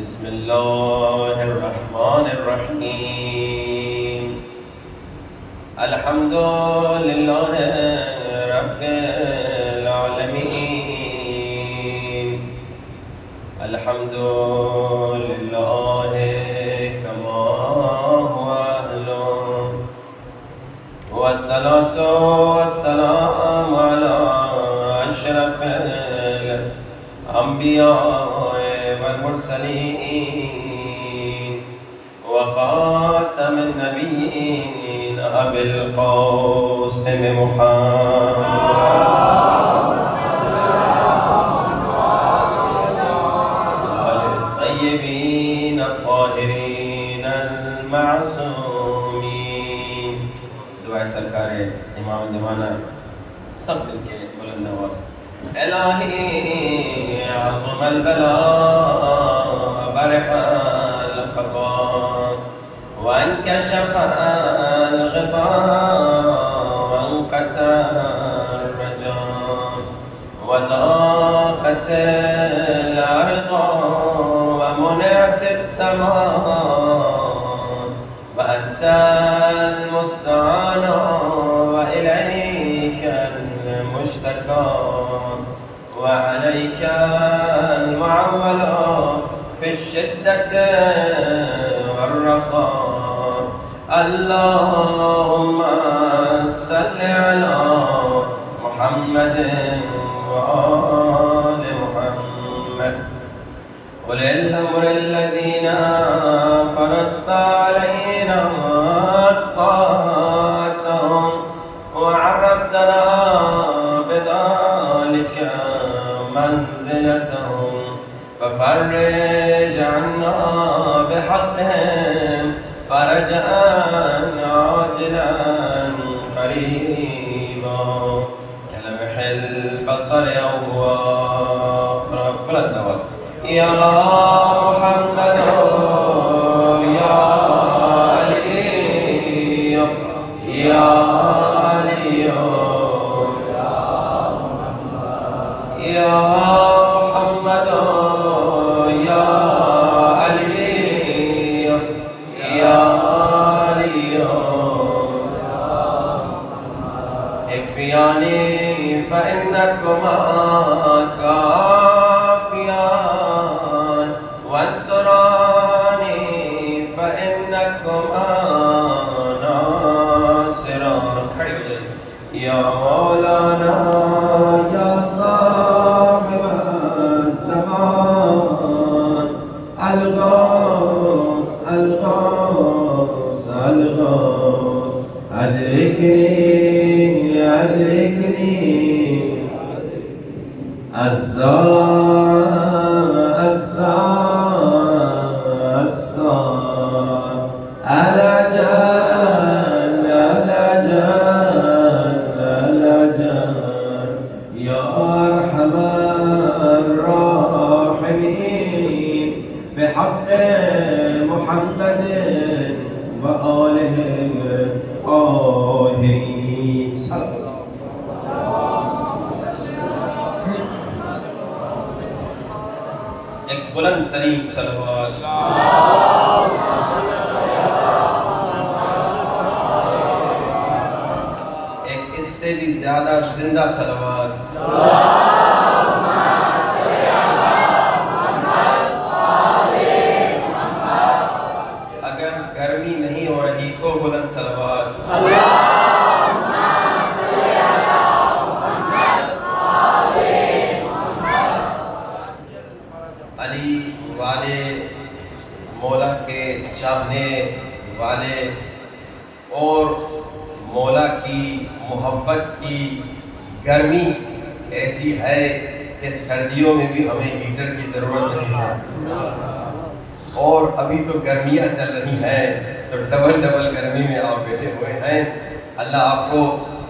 بسم الله الرحمن الرحيم الحمد لله رب العالمين الحمد لله كما هو أهله والصلاة والسلام على أشرف الأنبياء والمرسلين وخاتم النبيين أبي القاسم محمد الطيبين الطاهرين المعصومين. دعائے سرکار امام زمانہ سب دل کے بلند آواز. الہی عظم البلاء برح الخطا وانكشف الغطاء وانقطع الرجاء وضاقت الأرض ومنعت السماء وأنت المستعان وإليك المشتكى وعليك المعول في الشدة والرخاء. اللهم صل على محمد وآل محمد أولي الأمر الذين فرضت علينا طاعتهم وعرفتنا بذلك منزلتهم ففرج عنا بحقهم فرجا عاجلا قريبا كلمح البصر أو بلند نواز. يا محمد يا علي يا علي يا محمد يا علي يا علي اكفياني فإنكما كافيان وانصراني فإنكما ناصران. کھڑی ہو جائے. یا مولانا یا صاحب الزمان الغوث الغوث الغوث أدركني أدركني الزار الزار الزار الأجل الأجل الأجل يا أرحم الراحمين بحق محمد وآله الطاهرين. ایک بلند ترین صلوات. ایک اس سے بھی زیادہ زندہ صلوات. اگر گرمی نہیں ہو رہی تو بلند صلوات. علی والے مولا کے چاہنے والے اور مولا کی محبت کی گرمی ایسی ہے کہ سردیوں میں بھی ہمیں ہیٹر کی ضرورت نہیں ہے. اور ابھی تو گرمیاں چل رہی ہیں تو ڈبل گرمی میں آپ بیٹھے ہوئے ہیں. اللہ آپ کو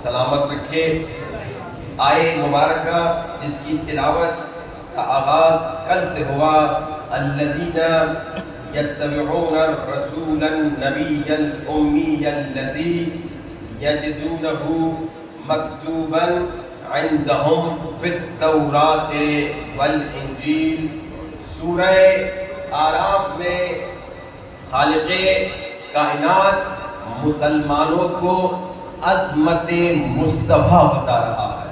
سلامت رکھے. آئے مبارکہ جس کی تلاوت کا آغاز کل سے ہوا الذین یتبعون الرسول النبی الأمی الذی یجدونہ مکتوبا عندهم فی التوراة والانجیل. سورہ آراف میں خالق کائنات مسلمانوں کو عظمت مصطفیٰ بتا رہا ہے۔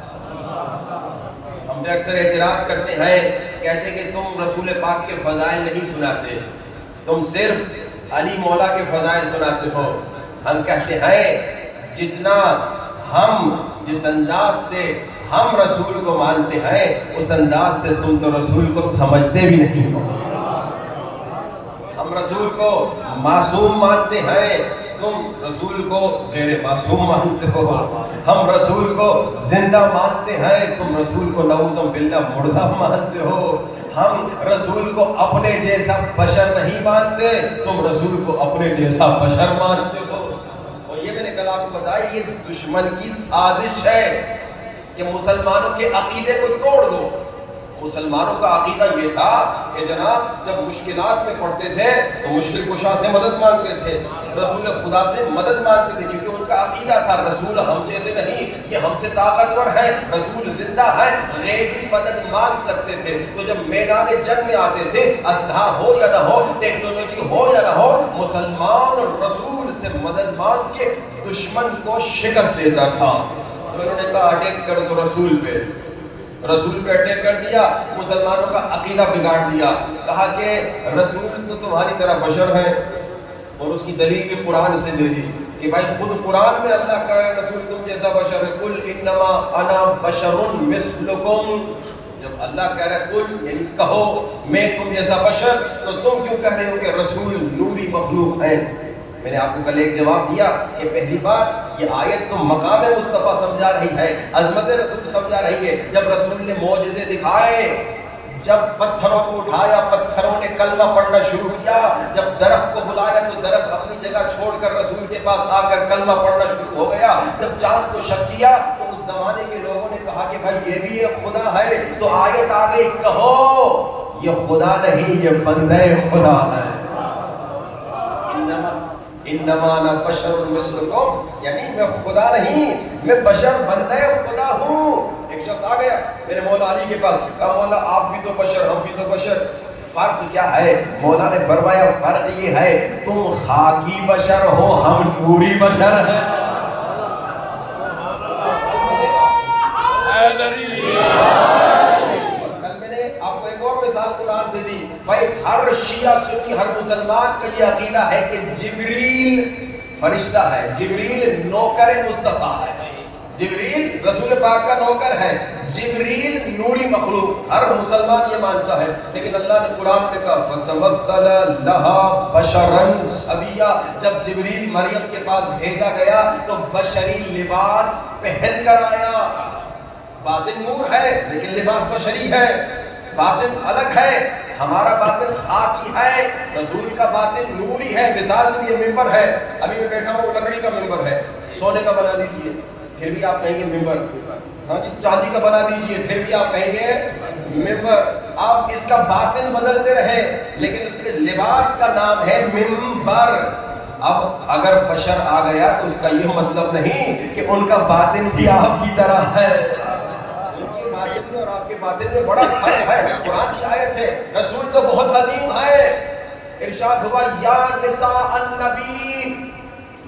ہم نے اکثر اعتراض کرتے ہیں، کہتے کہ تم رسول پاک کے فضائل نہیں سناتے، تم صرف علی مولا کے فضائل سناتے ہو۔ ہم کہتے ہیں جتنا ہم جس انداز سے ہم رسول کو مانتے ہیں اس انداز سے تم تو رسول کو سمجھتے بھی نہیں ہو۔ ہم رسول کو معصوم مانتے ہیں، تم رسول کو غیر معصوم مانتے ہو۔ ہم رسول کو زندہ مانتے ہیں، تم رسول کو نعوذ باللہ مردہ مانتے ہو۔ ہم رسول کو اپنے جیسا بشر نہیں مانتے، تم رسول کو اپنے جیسا بشر مانتے ہو۔ اور یہ میں نے کل آپ کو بتایا، یہ دشمن کی سازش ہے کہ مسلمانوں کے عقیدے کو توڑ دو۔ مسلمانوں کا عقیدہ یہ تھا کہ جناب جب مشکلات میں پڑتے تھے تو مشکل کشا سے مدد مانگتے تھے، رسول خدا سے مدد مانگتے تھے، کیونکہ ان کا عقیدہ تھا رسول ہم جیسے نہیں، یہ ہم سے طاقتور ہے، رسول زندہ ہے، غیبی مدد مانگ سکتے تھے۔ تو جب میدان جنگ میں آتے تھے، اسلحہ ہو یا نہ ہو، ٹیکنالوجی ہو یا نہ ہو، مسلمان اور رسول سے مدد مانگ کے دشمن کو شکست دیتا تھا۔ انہوں نے کہا اٹیک کر دو رسول پہ، رسول پہ اٹیک کر دیا، مسلمانوں کا عقیدہ بگاڑ دیا، کہا کہ رسول تو تمہاری طرح بشر ہیں، اور اس کی دلیل بھی قرآن سے دے دی کہ بھائی خود قرآن میں اللہ کا رسول تم جیسا بشر ہے، قل انما انا بشر مثلکم۔ جب اللہ کہہ رہا ہے قل یعنی کہو میں تم جیسا بشر، تو تم کیوں کہہ رہے ہو کہ رسول نوری مخلوق ہے؟ میں نے آپ کو کل ایک جواب دیا کہ پہلی بات یہ آیت تو مقام مصطفیٰ سمجھا رہی ہے، عظمت رسول سمجھا رہی ہے۔ جب رسول نے معجزے دکھائے، جب پتھروں کو اٹھایا پتھروں نے کلمہ پڑھنا شروع کیا، جب درخت کو بلایا تو درخت اپنی جگہ چھوڑ کر رسول کے پاس آ کر کلمہ پڑھنا شروع ہو گیا، جب چاند کو شک کیا تو اس زمانے کے لوگوں نے کہا کہ بھائی یہ بھی ایک خدا ہے، تو آیت آ گئی کہو یہ خدا نہیں یہ بندہ خدا ہے۔ انما انا بشر مثلکم، یعنی میں خدا نہیں، میں بشر بندہ خدا ہوں۔ ایک شخص آ گیا میرے مولا علی کے پاس، کہا مولا آپ بھی تو بشر ہم بھی تو بشر، فرق کیا ہے؟ مولا نے فرمایا فرق یہ ہے تم خاکی بشر ہو ہم نوری بشر ہیں۔ مثال قرآن سے دی بھائی، ہر شیعہ سنی ہر مسلمان کا یہ عقیدہ ہے کہ جبریل فرشتہ ہے، جبریل نوکر مصطفیٰ ہے، جبریل رسول پاک کا نوکر ہے، جبریل نوری مخلوق، ہر مسلمان یہ مانتا ہے۔ لیکن اللہ نے قرآن میں کہا فَتَمَثَّلَ لَهَا بَشَرًا سَوِيًّا، جب جبریل مریم کے پاس بھیجا گیا تو بشری لباس پہن کر آیا۔ باطن نور ہے لیکن لباس بشری ہے، باطن الگ ہے، ہمارا باطن خاکی ہے، رسول کا باطن نوری ہے۔ مثال تو یہ ممبر ہے، ابھی میں بیٹھا ہوں لکڑی کا ممبر ہے، سونے کا بنا دیجئے پھر بھی آپ کہیں گے ممبر، ہاں جی چاندی کا بنا دیجئے پھر بھی آپ کہیں گے ممبر۔ آپ اس کا باطن بدلتے رہیں لیکن اس کے لباس کا نام ہے ممبر۔ اب اگر بشر آ گیا تو اس کا یہ مطلب نہیں کہ ان کا باطن بھی آپ کی طرح ہے، اور آپ کے باطن میں بڑا فرق ہے۔ قرآن کی آیت ہے، رسول تو بہت عظیم ہے، ارشاد ہوا یا نساء النبی،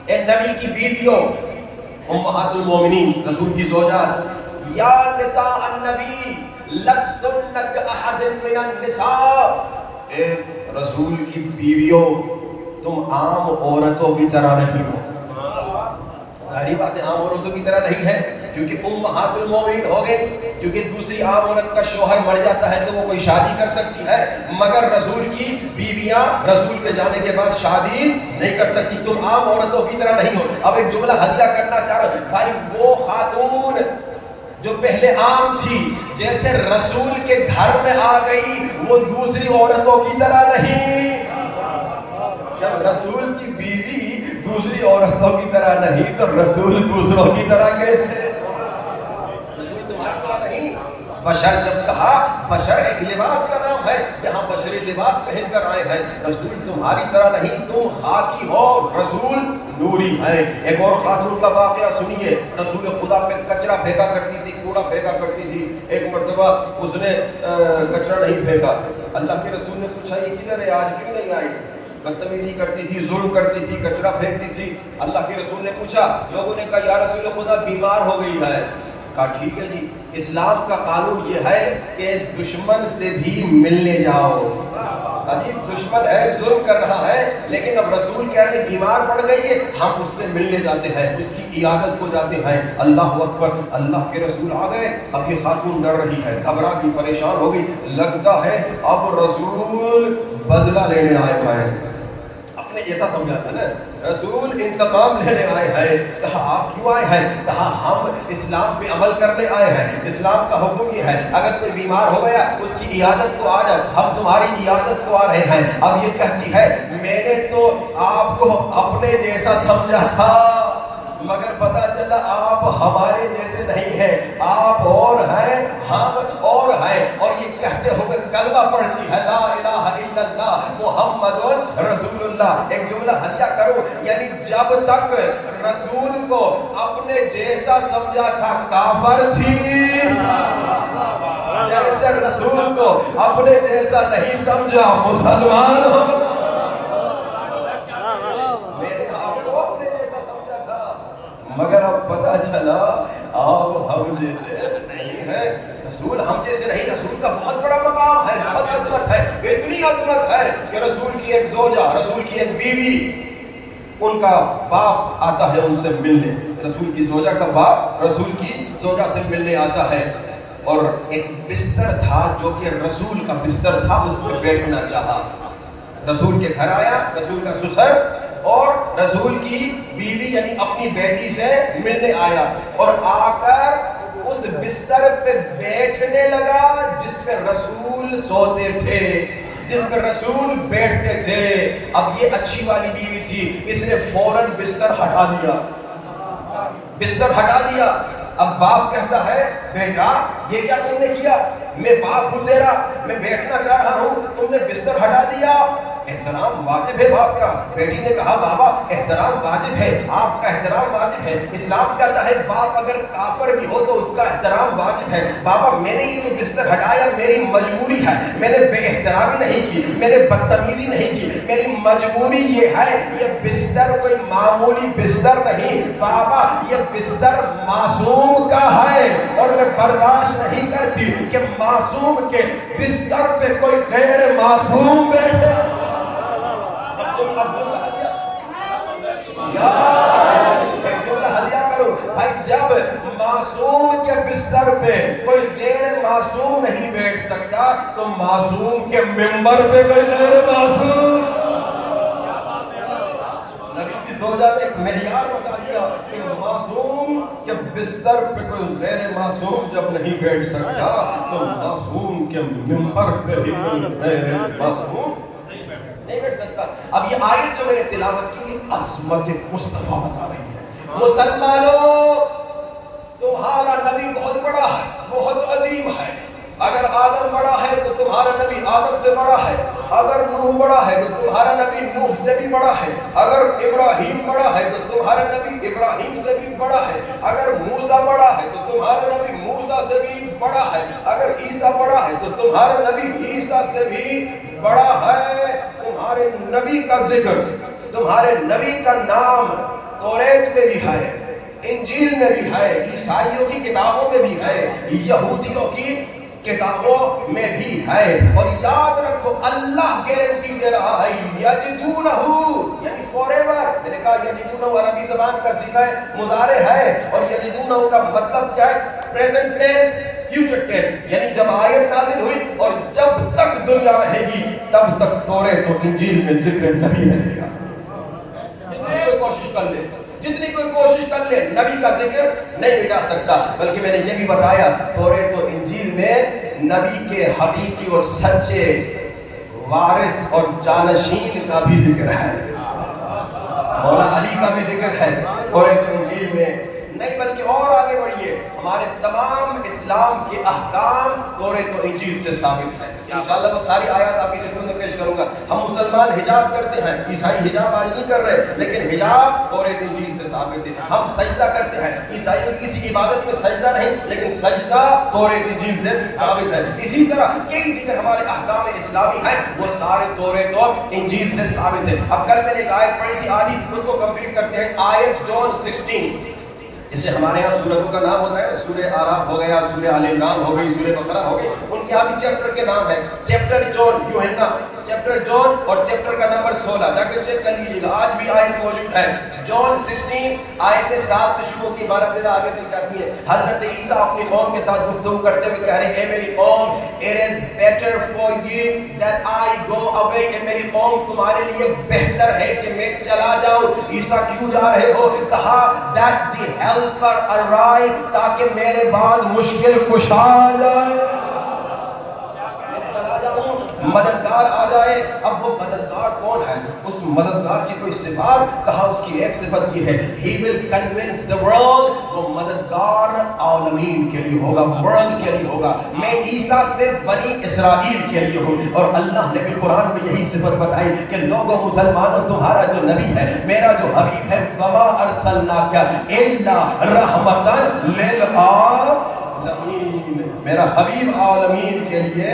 اے نبی کی بیویوں، امہات المومنین رسول کی زوجات، یا نساء النبی لستن کاحد من النساء، اے رسول کی بیویوں تم عام عورتوں کی طرح نہیں ہو۔ ظاہری بات ہے عام عورتوں کی طرح نہیں ہے، کیونکہ امہات المومنین ہو گئی، کیونکہ دوسری عام عورت کا شوہر مر جاتا ہے تو وہ کوئی شادی کر سکتی ہے، مگر رسول کی بیویاں رسول کے جانے کے بعد شادی نہیں کر سکتی، تم عام عورتوں کی طرح نہیں ہو۔ اب ایک جملہ ہدیہ کرنا چاہ رہا ہوں بھائی، وہ خاتون جو پہلے عام تھی جیسے رسول کے گھر میں آ گئی وہ دوسری عورتوں کی طرح نہیں۔ جب رسول کی بیوی دوسری عورتوں کی طرح نہیں تو رسول دوسروں کی طرح کیسے؟ رسول تمہاری طرح نہیں۔ بشر جب کہا، بشر ایک لباس کا نام ہے، یہاں بشری لباس پہن کر آئے ہیں، رسول تمہاری طرح نہیں، تم خاکی ہو، رسول نوری ہے۔ ایک اور خاتون کا واقعہ سنیے، رسول خدا پہ کچرا پھینکا کرتی تھی، کوڑا پھینکا کرتی تھی، ایک مرتبہ اس نے کچرا نہیں پھینکا. اللہ کے رسول نے پوچھا یہ کدھر ہے آج کیوں نہیں آئی؟ بدتمیزی کرتی تھی, ظلم کرتی تھی, کچرا پھینکتی تھی. اللہ کے رسول نے پوچھا, لوگوں نے کہا یا رسول خدا بیمار ہو گئی ہے. کہا ٹھیک ہے جی, اسلام کا قانون یہ ہے کہ دشمن سے بھی ملنے جاؤ. ابھی دشمن ہے, ظلم کر رہا ہے, لیکن اب رسول کہہ رہے بیمار پڑ گئی ہے, ہم اس سے ملنے جاتے ہیں, اس کی عیادت کو جاتے ہیں. اللہ اکبر, اللہ کے رسول آ گئے. اب یہ خاتون ڈر رہی ہے, گھبرا گئی, پریشان ہو گئی. لگتا ہے اب رسول بدلہ لینے آئے ہیں. اپنے جیسا سمجھا تھا نا, رسول انتقام لینے آئے ہیں. کہا آپ کیوں آئے ہیں؟ کہا ہم اسلام پہ عمل کرنے آئے ہیں. اسلام کا حکم یہ ہے اگر کوئی بیمار ہو گیا اس کی عیادت کو آ جا, ہم تمہاری عیادت کو آ رہے ہیں. اب یہ کہتی ہے میں نے تو آپ کو اپنے جیسا سمجھا تھا, مگر پتا چلا آپ ہمارے جیسے نہیں ہیں, آپ اور ہیں ہم اور ہیں. اور یہ کہتے ہوئے کلمہ پڑھتی ہے لا الہ الا اللہ محمد رسول اللہ. ایک جملہ ہدیہ کرو, یعنی جب تک رسول کو اپنے جیسا سمجھا تھا کافر تھی, جیسے رسول کو اپنے جیسا نہیں سمجھا مسلمان ہو. مگر اب پتا چلا آپ ہم جیسے نہیں ہیں. رسول ہم جیسے نہیں, رسول کا بہت بڑا مقام ہے, بہت عظمت ہے. اتنی عظمت ہے کہ رسول کی ایک زوجہ, رسول کی ایک بیوی, ان کا باپ آتا ہے ان سے ملنے. رسول کی زوجہ کا باپ رسول کی زوجہ سے ملنے آتا ہے, اور ایک بستر تھا جو کہ رسول کا بستر تھا, اس پہ بیٹھنا چاہا. رسول کے گھر آیا, رسول کا سسر, اور رسول کی بیوی یعنی اپنی بیٹی سے ملنے آیا, اور آ کر اس بستر پہ بیٹھنے لگا جس پہ رسول سوتے تھے, جس پہ رسول بیٹھتے تھے. اب یہ اچھی والی بیوی تھی, اس نے فوراً بستر ہٹا دیا, بستر ہٹا دیا. اب باپ کہتا ہے بیٹا یہ کیا تم نے کیا؟ میں باپ ہوں تیرا, میں بیٹھنا چاہ رہا ہوں, تم نے بستر ہٹا دیا. احترام واجب ہے باپ کا. بیٹی نے کہا بابا احترام واجب ہے, آپ کا احترام واجب ہے. اسلام کہتا ہے باپ اگر کافر بھی ہو تو اس کا احترام واجب ہے. بابا میں نے یہ جو بستر ہٹایا میری مجبوری ہے, میں نے بے احترامی نہیں کی, میں نے بدتمیزی نہیں کی, میری مجبوری یہ ہے. یہ بستر کوئی معمولی بستر نہیں بابا, یہ بستر معصوم کا ہے, اور میں برداشت نہیں کرتی کہ معصوم کے بستر پہ کوئی غیر معصوم بیٹھے. ایک جملہ ہدیہ کرو بھائی, جب معصوم کے بستر پہ کوئی غیر معصوم نہیں بیٹھ سکتا تو معصوم کے ممبر پہ کوئی غیر معصوم. نبی کی زوجہ نے ایک معیار بتا دیا کہ معصوم کے بستر پہ کوئی غیر معصوم جب نہیں بیٹھ سکتا تو معصوم کے ممبر پہ بھی کوئی غیر معصوم نہیں بیٹھ سکتا. اب یہ آیت جو میں نے تلاوت کی عظمت مصطفیٰ بتا رہی ہے. مسلمانوں تمہارا نبی بہت بڑا ہے, بہت عظیم ہے. اگر آدم بڑا ہے تو تمہارا نبی آدم سے بڑا ہے, اگر نوح بڑا ہے تو تمہارا نبی نوح سے بھی بڑا ہے, اگر ابراہیم بڑا ہے تو تمہارا نبی ابراہیم سے بھی بڑا ہے, اگر موسیٰ بڑا ہے تو تمہارا نبی موسیٰ سے بھی بڑا ہے, اگر عیسیٰ بڑا ہے تو تمہارا نبی عیسیٰ سے بھی بڑا ہے. تمہارے نبی کا ذکر, تمہارے نبی کا نام توریت میں بھی ہے, انجیل میں بھی ہے, عیسائیوں کی کتابوں میں بھی ہے, یہودیوں کی کتابوں میں بھی ہے. اور یاد رکھو اللہ گارنٹی دے رہا ہے یجدونہ, یعنی فور ایور. میں نے کہا یجدونہ عربی زبان کا صیغہ مضارع ہے, اور یجدونہ کا مطلب کیا ہے؟ Present tense, future tennis. یعنی جب آیت نازل ہوئی اور جب تک دنیا رہے گی تب تک توریت و انجیل میں ذکر نبی رہے گا. جتنی کوئی کوشش کر لے, جتنی کوئی کوشش کر لے, نبی کا ذکر نہیں مٹا سکتا. بلکہ میں نے یہ بھی بتایا توریت و انجیل میں نبی کے حقیقی اور سچے وارث اور جانشین کا بھی ذکر ہے, مولا علی کا بھی ذکر ہے توریت و انجیل میں. نہیں بلکہ اور آگے بڑھیے, ہمارے تمام اسلام کے احکام توریت و انجیل سے ثابت ہیں. انشاءاللہ وہ ساری آیات آپ کی خدمت میں پیش کروں گا. ہم مسلمان مسلمان حجاب کرتے ہیں، عیسائی حجاب آج نہیں کر رہے، لیکن حجاب توریت انجیل سے ثابت ہے۔ ہم سجدہ کرتے ہیں، عیسائیوں کی کسی عبادت میں سجدہ نہیں، لیکن سجدہ توریت انجیل سے ثابت ہے۔ اسی طرح کئی دیگر ہمارے احکام اسلامی ہیں، وہ سارے توریت اور انجیل سے ثابت ہے۔ اب کل میں نے ایک آیت پڑھی تھی آدھی، اس کو کمپلیٹ کرتے ہیں۔ آیت جون 16، جسے ہمارے یہاں سورتوں کا نام ہوتا ہے، سورہ آراف ہو گیا، سورہ آل عمران ہو گئی، سورہ بقرہ ہو گئی، ان کے یہاں بھی چیپٹر کے نام ہے۔ چیپٹر جون، یوحنا چیپٹر جون اور چیپٹر کا نمبر 16، جا کے چیک کر لیجیے گا، آج بھی آیت موجود ہے۔ جون 16 آیت 7 سے شروع کی 12 آگے تک جاتی ہے۔ حضرت عیسیٰ اپنی قوم کے ساتھ گفتگو کرتے ہوئے کہہ رہے ہیں، اے میری قوم، it is better for you that I go away، اے میری قوم تمہارے لیے بہتر ہے کہ میں چلا جاؤں۔ عیسیٰ کیوں جا رہے ہو؟ کہا that the helper arrive، تاکہ میرے بعد مشکل کشا آ جائے، مددگار آ جائے۔ اب وہ مددگار کون ہے؟ اس مددگار کی کوئی صفات؟ کہا اس کی ایک صفت یہ ہے، he will convince the world، وہ مددگار عالمین کے لیے ہوگا، ورلڈ کے لیے ہوگا۔ میں عیسیٰ صرف بنی اسرائیل کے لیے ہوں، اور اللہ نے بھی قرآن میں یہی صفت بتائی کہ لوگوں مسلمانوں، تمہارا جو نبی ہے، میرا جو حبیب ہے، وما ارسلناک الا رحمتا للعالمین، میرا حبیب عالمین کے لیے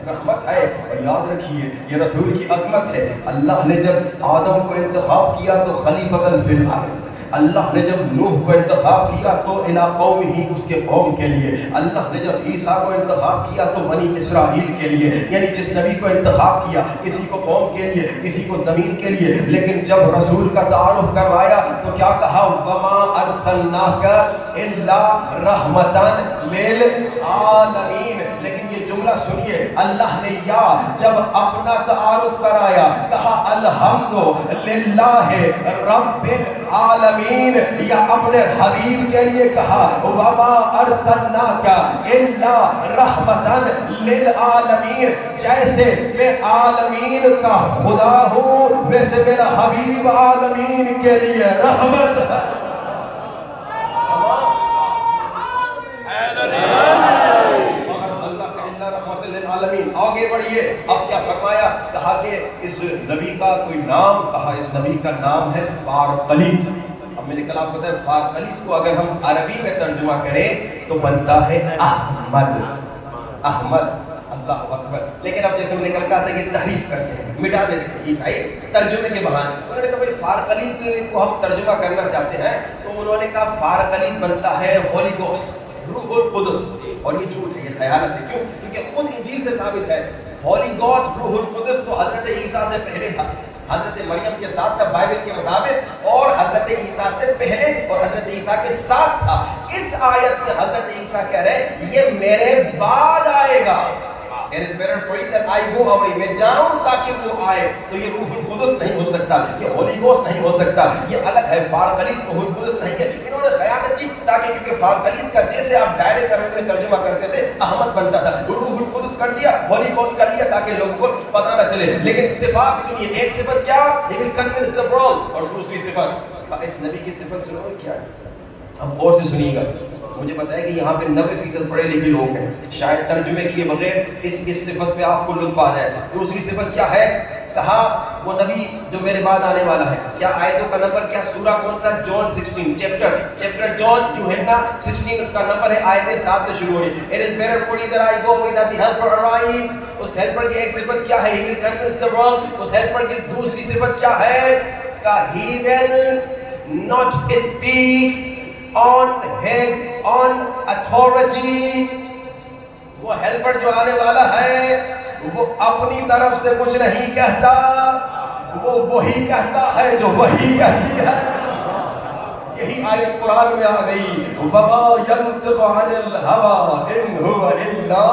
رحمت ہے۔ اور یاد رکھیے یہ رسول کی عظمت ہے۔ اللہ نے جب آدم کو انتخاب کیا تو خلیفۃ فی الارض، اللہ نے جب نوح کو انتخاب کیا تو الی قومہ، اس کے قوم کے لیے، اللہ نے جب عیسیٰ کو انتخاب کیا تو بنی اسرائیل کے لیے، یعنی جس نبی کو انتخاب کیا، کسی کو قوم کے لیے، کسی کو زمین کے لیے، لیکن جب رسول کا تعارف کروایا تو کیا کہا؟ وما ارسلناک الا رحمتا للعالمین۔ لیکن یہ جملہ سنیے، اللہ نے یا جب اپنا تعارف کرایا کہا الحمدللہ رب العالمین، یا اپنے حبیب کے لیے کہا وما ارسلناک الا رحمتا للعالمین۔ جیسے میں عالمین کا خدا ہوں، ویسے میرا حبیب عالمین کے لیے رحمت ہے۔ آگے بڑھیے، اب کیا فرمایا؟ کہا کہ اس نبی کا کوئی نام، کہا اس نبی کا نام ہے فارقلیط۔ اب میں نے کل آپ کو بتایا فارقلیط کو اگر ہم عربی میں ترجمہ کریں تو بنتا ہے احمد، احمد، اللہ اکبر۔ لیکن اب جیسے میں نے کل کہا تھا کہ تحریف کرتے ہیں، مٹا دیتے ہیں عیسائی ترجمے کے بہانے۔ انہوں نے کہا بھائی فارقلیط کو ہم ترجمہ کرنا چاہتے ہیں، تو انہوں نے کہا فارقلیط بنتا ہے ہولی گوسٹ، روح القدس۔ اور یہ جھوٹ ہے، یہ خیانت ہے۔ کیوں؟ کیونکہ خود انجیل سے ثابت ہے ہولی گوسٹ، روح القدس تو حضرت عیسیٰ سے پہلے تھا، حضرت مریم کے ساتھ تھا بائبل کے مطابق، اور حضرت عیسیٰ سے پہلے اور حضرت عیسیٰ کے ساتھ تھا۔ اس آیت میں حضرت عیسیٰ کہہ رہے ہیں یہ میرے بعد آئے گا، it is better for you that I go away، میں جاؤں تاکہ وہ آئے۔ تو یہ روح القدس نہیں ہو سکتا، یہ ہولی گوسٹ نہیں ہو سکتا، یہ الگ ہے۔ فارقلیط روح القدس نہیں ہے۔ انہوں نے خیانت کی تاکہ، کیونکہ فارقلیط کا جیسے آپ دائرے میں ترجمہ کرتے تھے احمد بنتا تھا، روح القدس کر دیا، ہولی گوسٹ کر لیا تاکہ لوگوں کو پتہ نہ چلے۔ لیکن صفات سنیے، ایک صفت کیا؟ he will convince the world، اور دوسری صفت اس نبی کی صفت سنو کیا ہے؟ اب اور سے سنیے گا۔ مجھے بتایا کہ یہاں پہ 90% پڑھے لکھے لوگ ہیں، شاید ترجمے کیے بغیر اس صفت پہ آپ کو لطف آ جائے۔ دوسری صفت کیا ہے؟ کہا وہ نبی جو میرے بعد آنے والا ہے۔ کیا آیتوں کا نمبر کیا؟ سورہ کون سا؟ جون 16، چیپٹر جون، یوحنا 16، اس کا نمبر ہے، آیت 7 سے شروع ہوئی۔ It is better for you that I go away that the helper arrive۔ اس ہیلپر کی ایک صفت کیا ہے؟ He will convince the world۔ اس ہیلپر کی دوسری صفت کیا ہے؟ کہ He will not speak on his on authority۔ وہ ہیلپر جو آنے والا ہے وہ اپنی طرف سے کچھ نہیں کہتا، وہ وہی کہتا ہے جو وہی کہتی ہے۔ یہی آیت قرآن میں آ گئی، وَمَا يَنطِقُ عَنِ الْهَوَىٰ إِنْ هُوَ إِلَّا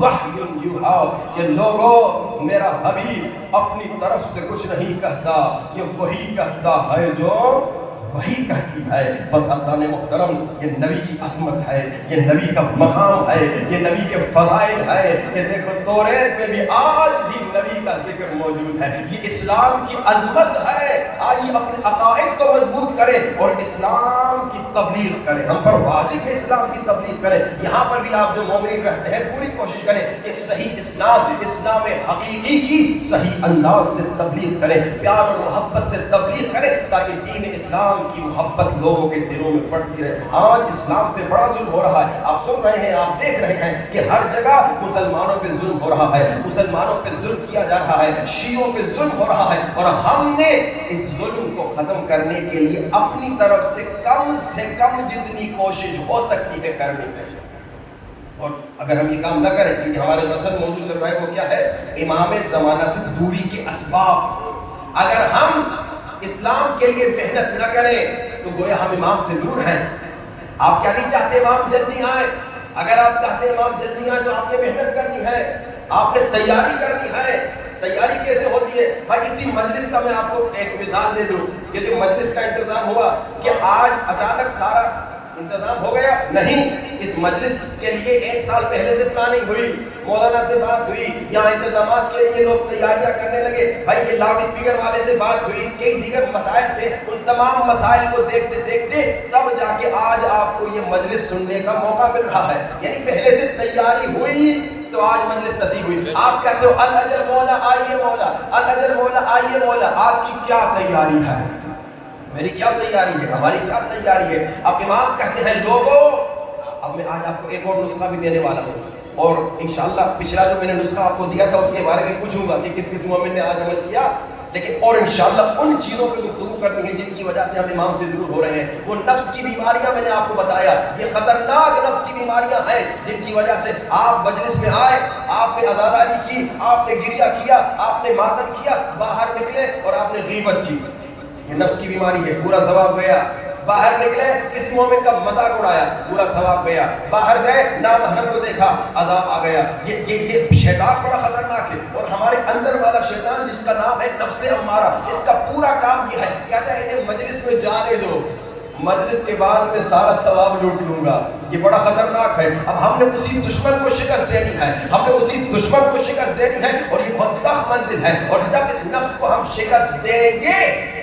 وَحْيٌ يُوحَىٰ، کہ لوگوں میرا حبیب اپنی طرف سے کچھ نہیں کہتا، یہ وہی کہتا ہے جو وہی کہتی ہے۔ بس اللہ نے محترم، یہ نبی کی عظمت ہے، یہ نبی کا مقام ہے، یہ نبی کے فضائل ہے۔ یہ دیکھو توریت میں بھی آج بھی نبی کا ذکر موجود ہے. یہ اسلام کی عظمت ہے. آئیے اپنے عقائد کو مضبوط کریں اور اسلام کی تبلیغ کریں. ہم پر واجب ہے اسلام کی تبلیغ کریں. یہاں پر بھی آپ جو مومن رہتے ہیں پوری کوشش کریں کہ صحیح اسلام حقیقی کی صحیح انداز سے تبلیغ کریں, پیار اور محبت سے تبلیغ کریں تاکہ دین اسلام کی محبت لوگوں کے دلوں میں پڑتی رہے. آج اسلام پہ بڑا ظلم ہو رہا ہے. آپ سن رہے ہیں, آپ دیکھ رہے ہیں کہ ہر جگہ مسلمانوں پہ ظلم ہو رہا ہے, مسلمانوں پہ ظلم کیا جا رہا ہے, شیعوں پہ ظلم ہو رہا ہے, اور ہم نے اس ظلم کو ختم کرنے کے لیے اپنی طرف سے کم جتنی کوشش ہو سکتی ہے کرنی ہے. اور اگر ہم یہ کام نہ کریں, کیونکہ ہمارے مسئلہ موضوع چل رہا ہے وہ کیا ہے, امام زمانہ سے دوری کے اسباب. اگر ہم اسلام کے لیے محنت نہ کریں تو گویا ہم امام سے دور ہیں. آپ کیا نہیں چاہتے امام جلدی آئے؟ اگر آپ چاہتے امام جلدی آئے تو آپ نے محنت کرنی ہے, آپ نے تیاری کرنی ہے. تیاری کیسے ہوتی ہے بھائی؟ اسی مجلس کا میں آپ کو ایک مثال دے دوں. یہ جو مجلس کا انتظام ہوا, کہ آج اچانک سارا انتظام ہو گیا؟ نہیں. اس مجلس کے لیے 1 سال پہلے سے پلاننگ ہوئی, مولانا سے بات ہوئی, یہاں انتظامات کے لیے لوگ تیاریاں کرنے لگے. بھائی یہ لاؤڈ اسپیکر والے سے بات ہوئی, کئی دیگر مسائل تھے. ان تمام مسائل کو دیکھتے دیکھتے تب جا کے آج آپ کو یہ مجلس سننے کا موقع مل رہا ہے. یعنی پہلے سے تیاری ہوئی تو آج مجلس نصیب ہوئی. آپ کہتے ہو الاجل مولا آئیے مولا, الاجل مولا آئیے مولا. آپ کی کیا تیاری ہے؟ میری کیا تیاری ہے؟ ہماری کیا تیاری ہے؟ اب امام کہتے ہیں لوگوں, اب میں آج آپ کو ایک اور نسخہ بھی دینے والا ہوں, اور انشاءاللہ پچھلا جو میں نے نسخہ آپ کو دیا تھا اس کے بارے میں پوچھوں گا کہ کس مومن نے آج عمل کیا. لیکن اور انشاءاللہ ان چیزوں پہ گفتگو کرنی ہے جن کی وجہ سے ہم امام سے دور ہو رہے ہیں. وہ نفس کی بیماریاں میں نے آپ کو بتایا, یہ خطرناک نفس کی بیماریاں ہیں جن کی وجہ سے آپ مجلس میں آئے, آپ نے عزاداری کی, آپ نے گریہ کیا, آپ نے ماتم کیا, باہر نکلے اور آپ نے غیبت کی. یہ نفس کی بیماری ہے. پورا ثواب گیا. باہر نکلے, کس مومن کا مذاق اڑایا, پورا ثواب گیا. باہر گئے, نامحرم کو دیکھا, عذاب آ گیا. یہ شیطان بڑا خطرناک ہے. اور ہمارے اندر والا شیطان جس کا نام ہے نفس امارہ, اس کا پورا کام یہ ہے, کہتا ہے انہیں مجلس میں جانے دو, مجلس کے بعد میں سارا ثواب لوٹ لوں گا. یہ بڑا خطرناک ہے. اب ہم نے اسی دشمن کو شکست دینی ہے, ہم نے اسی دشمن کو شکست دینی ہے, اور یہ بہت سخت منزل ہے. اور جب اس نفس کو ہم شکست دیں گے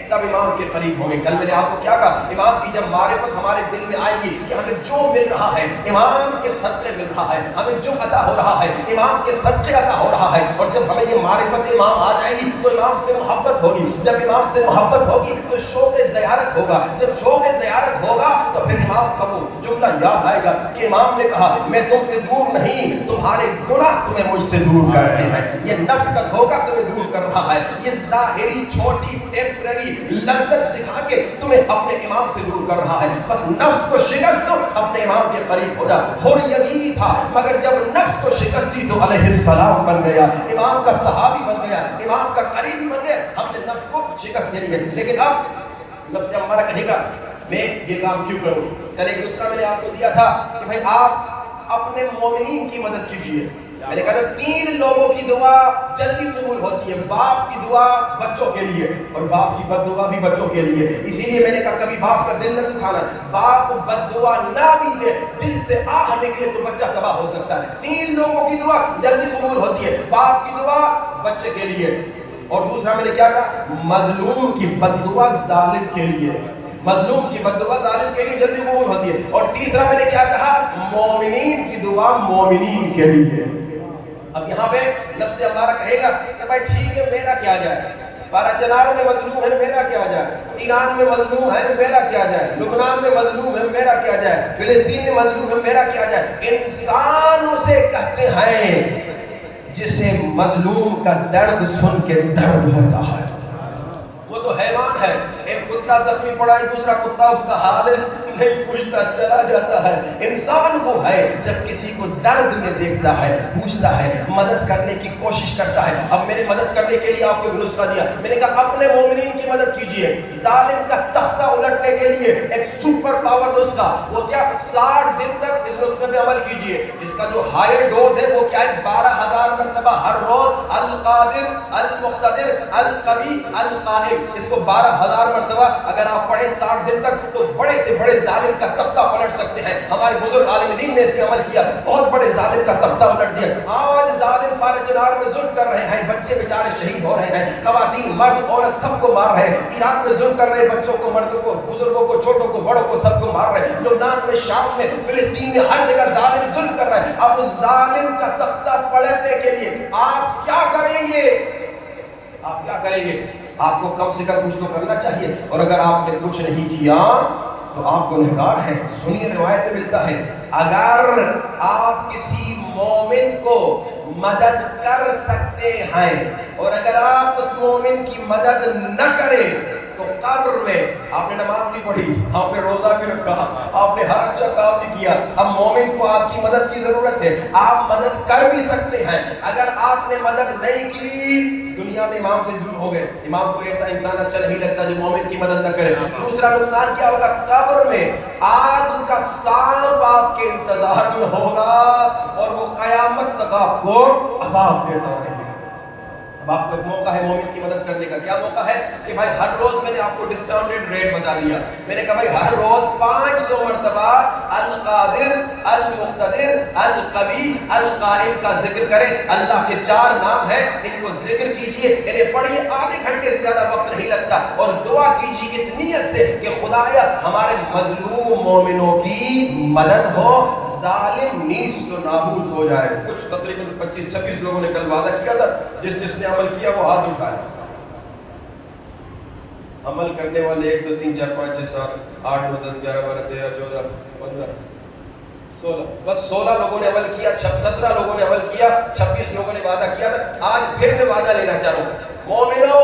تب امام کے قریب ہوں گے. کل میں نے آپ کو کیا کہا, امام کی جب معرفت ہمارے دل میں آئے گی کہ ہمیں جو مل رہا ہے امام کے صدقے مل رہا ہے, ہمیں جو عطا ہو رہا ہے امام کے صدقے عطا ہو رہا ہے, اور جب ہمیں یہ معرفت امام آ جائے گی تو امام سے محبت ہوگی. جب امام سے محبت ہوگی تو شوق زیارت ہوگا. جب شوق زیارت ہوگا تو پھر امام کا وہ جملہ یاد آئے گا کہ امام نے کہا میں تم سے دور نہیں, تمہارے گناہ تمہیں مجھ سے دور کر رہے ہیں. یہ نفس کا دھوکہ تمہیں دور کر رہا ہے, یہ ظاہری چھوٹی ٹیمپرری لذت دکھا کے تمہیں اپنے امام سے دور کر رہا ہے. بس نفس کو شکست دو, اپنے امام کے قریب ہو جا. حر یزیدی تھا مگر جب نفس کو شکست دی تو علیہ السلام بن گیا, امام کا صحابی بن گیا, امام کا قریبی بن گیا. ہم نے نفس کو شکست دے دی ہے. لیکن اب نفس ہمارا کہے گا میں یہ کام کیوں کروں. کل ایک نسخہ میں نے آپ کو دیا تھا کہ بھائی آپ اپنے مومنین کی مدد کیجیے. میں نے کہا 3 لوگوں کی دعا جلدی قبول ہوتی ہے, باپ کی دعا بچوں کے لیے اور باپ کی بد دعا بھی بچوں کے لیے. اسی لیے میں نے کہا کبھی باپ کا دل نہ دکھانا, باپ بد دعا نہ بھی دے, دل سے آہ نکلے تو بچہ تباہ ہو سکتا ہے. 3 لوگوں کی دعا جلدی قبول ہوتی ہے, باپ کی دعا بچے کے لیے, اور دوسرا میں نے کیا کہا, مظلوم کی بد دعا ظالم کے لیے, مظلوم کی بد دعا ظالم کے لیے جلدی قبول ہوتی ہے. اور تیسرا میں نے کیا کہا, مومنین کی دعا مومنین کے لیے. اب یہاں پہ نفس امارہ کہے گا کہ بھائی ٹھیک ہے میرا کیا جائے, بارہ چنار میں مظلوم ہے میرا کیا جائے, ایران میں مظلوم ہے میرا کیا جائے, لبنان میں مظلوم ہے میرا کیا جائے, فلسطین میں مظلوم ہے میرا کیا جائے. انسان اسے کہتے ہیں جسے مظلوم کا درد سن کے درد ہوتا ہے. وہ تو حیوان ہے, ایک کتا زخمی پڑا ہے, دوسرا کتا اس کا حال نہیں پوچھتا چلا جاتا ہے. انسان وہ ہے جب کسی کو درد میں دیکھتا ہے, پوچھتا ہے, مدد کرنے کی کوشش کرتا ہے. اب میں نے مدد کرنے کے لیے آپ کو ایک نسخہ دیا, میں نے کہا اپنے مومنین کی مدد کیجئے. ظالم کا تختہ الٹنے کے لیے ایک سپر پاور نسخہ, وہ کیا 60 دن تک اس نسخے پہ عمل کیجئے. اس کا جو ہائر ڈوز ہے وہ کیا ہے, 12,000 مرتبہ ہر روز القادر المقتدر القوی القائم، اس کو 12,000 مرتبہ اگر آپ پڑھیں 60 دن تک تو بڑے سے بڑے ظالم کا تختہ پلٹ سکتے ہیں. ہمارے بزرگ عالم دین نے اس پہ عمل کیا، بہت بڑے ظالم کا تختہ پلٹ دیا. آج ظالم پارے چنار میں ظلم کر رہے ہیں، بچے بیچارے شہید ہو رہے ہیں، خواتین مرد عورت سب کو مار رہے ہیں. ایران میں ظلم کر رہے ہیں، بچوں کو مردوں کو بزرگوں کو چھوٹوں کو بڑوں کو سب کو مار رہے ہیں. لبنان میں شام میں فلسطین میں ہر جگہ ظالم ظلم کر رہے ہیں. اب اس ظالم کا تختہ پلٹنے کے لیے آپ کیا کریں گے؟ آپ کیا کریں گے؟ آپ کو کم سے کم کچھ تو کرنا چاہیے. اور اگر آپ نے کچھ نہیں کیا تو آپ گنہگار ہیں. سنیے روایت میں ملتا ہے اگر آپ کسی مومن کو مدد کر سکتے ہیں اور اگر آپ اس مومن کی مدد نہ کریں تو قبر میں آپ نے نماز بھی پڑھی، آپ نے روزہ بھی رکھا، آپ نے ہر اچھا کام بھی کیا، اب مومن کو آپ کی مدد کی ضرورت ہے. آپ مدد کر بھی سکتے ہیں، اگر آپ نے مدد نہیں کی دنیا میں امام سے دور ہو گئے. امام کو ایسا انسان اچھا نہیں لگتا جو مومن کی مدد نہ کرے. دوسرا نقصان کیا ہوگا؟ قبر میں آگ کا سانپ آپ کے انتظار میں ہوگا اور وہ قیامت تک آپ کو عذاب دیتا رہے گا. اب آپ کو ایک موقع ہے مومن کی مدد کرنے کا. کیا موقع ہے؟ کہ بھائی ہر روز میں نے آپ کو ڈسکاؤنٹڈ ریٹ بتا دیا. میں نے کہا بھائی ہر روز 500 مرتبہ القادر المقتدر القوی القائم کا ذکر کریں. اللہ کے 4 نام ہیں، ان کو ذکر کیجئے، انہیں پڑھیے. آدھے گھنٹے سے زیادہ وقت نہیں لگتا. اور دعا کیجئے اس نیت سے کہ خدایا ہمارے مظلوم مومنوں کی مدد ہو، ظالم نیست و نابود ہو جائے. کچھ تقریباً 25-26 لوگوں نے کل وعدہ کیا تھا، جس نے عمل کیا وہ ہاتھ اٹھایا. عمل کرنے والے 1 2 3 4 5 6 7 8 9 10 11 12 13 14 15 16 بس 16 لوگوں نے عمل کیا. 17 لوگوں نے عمل کیا. 26 لوگوں نے وعدہ کیا تھا. آج پھر میں وعدہ لینا چاہ رہا ہوں. مومنوں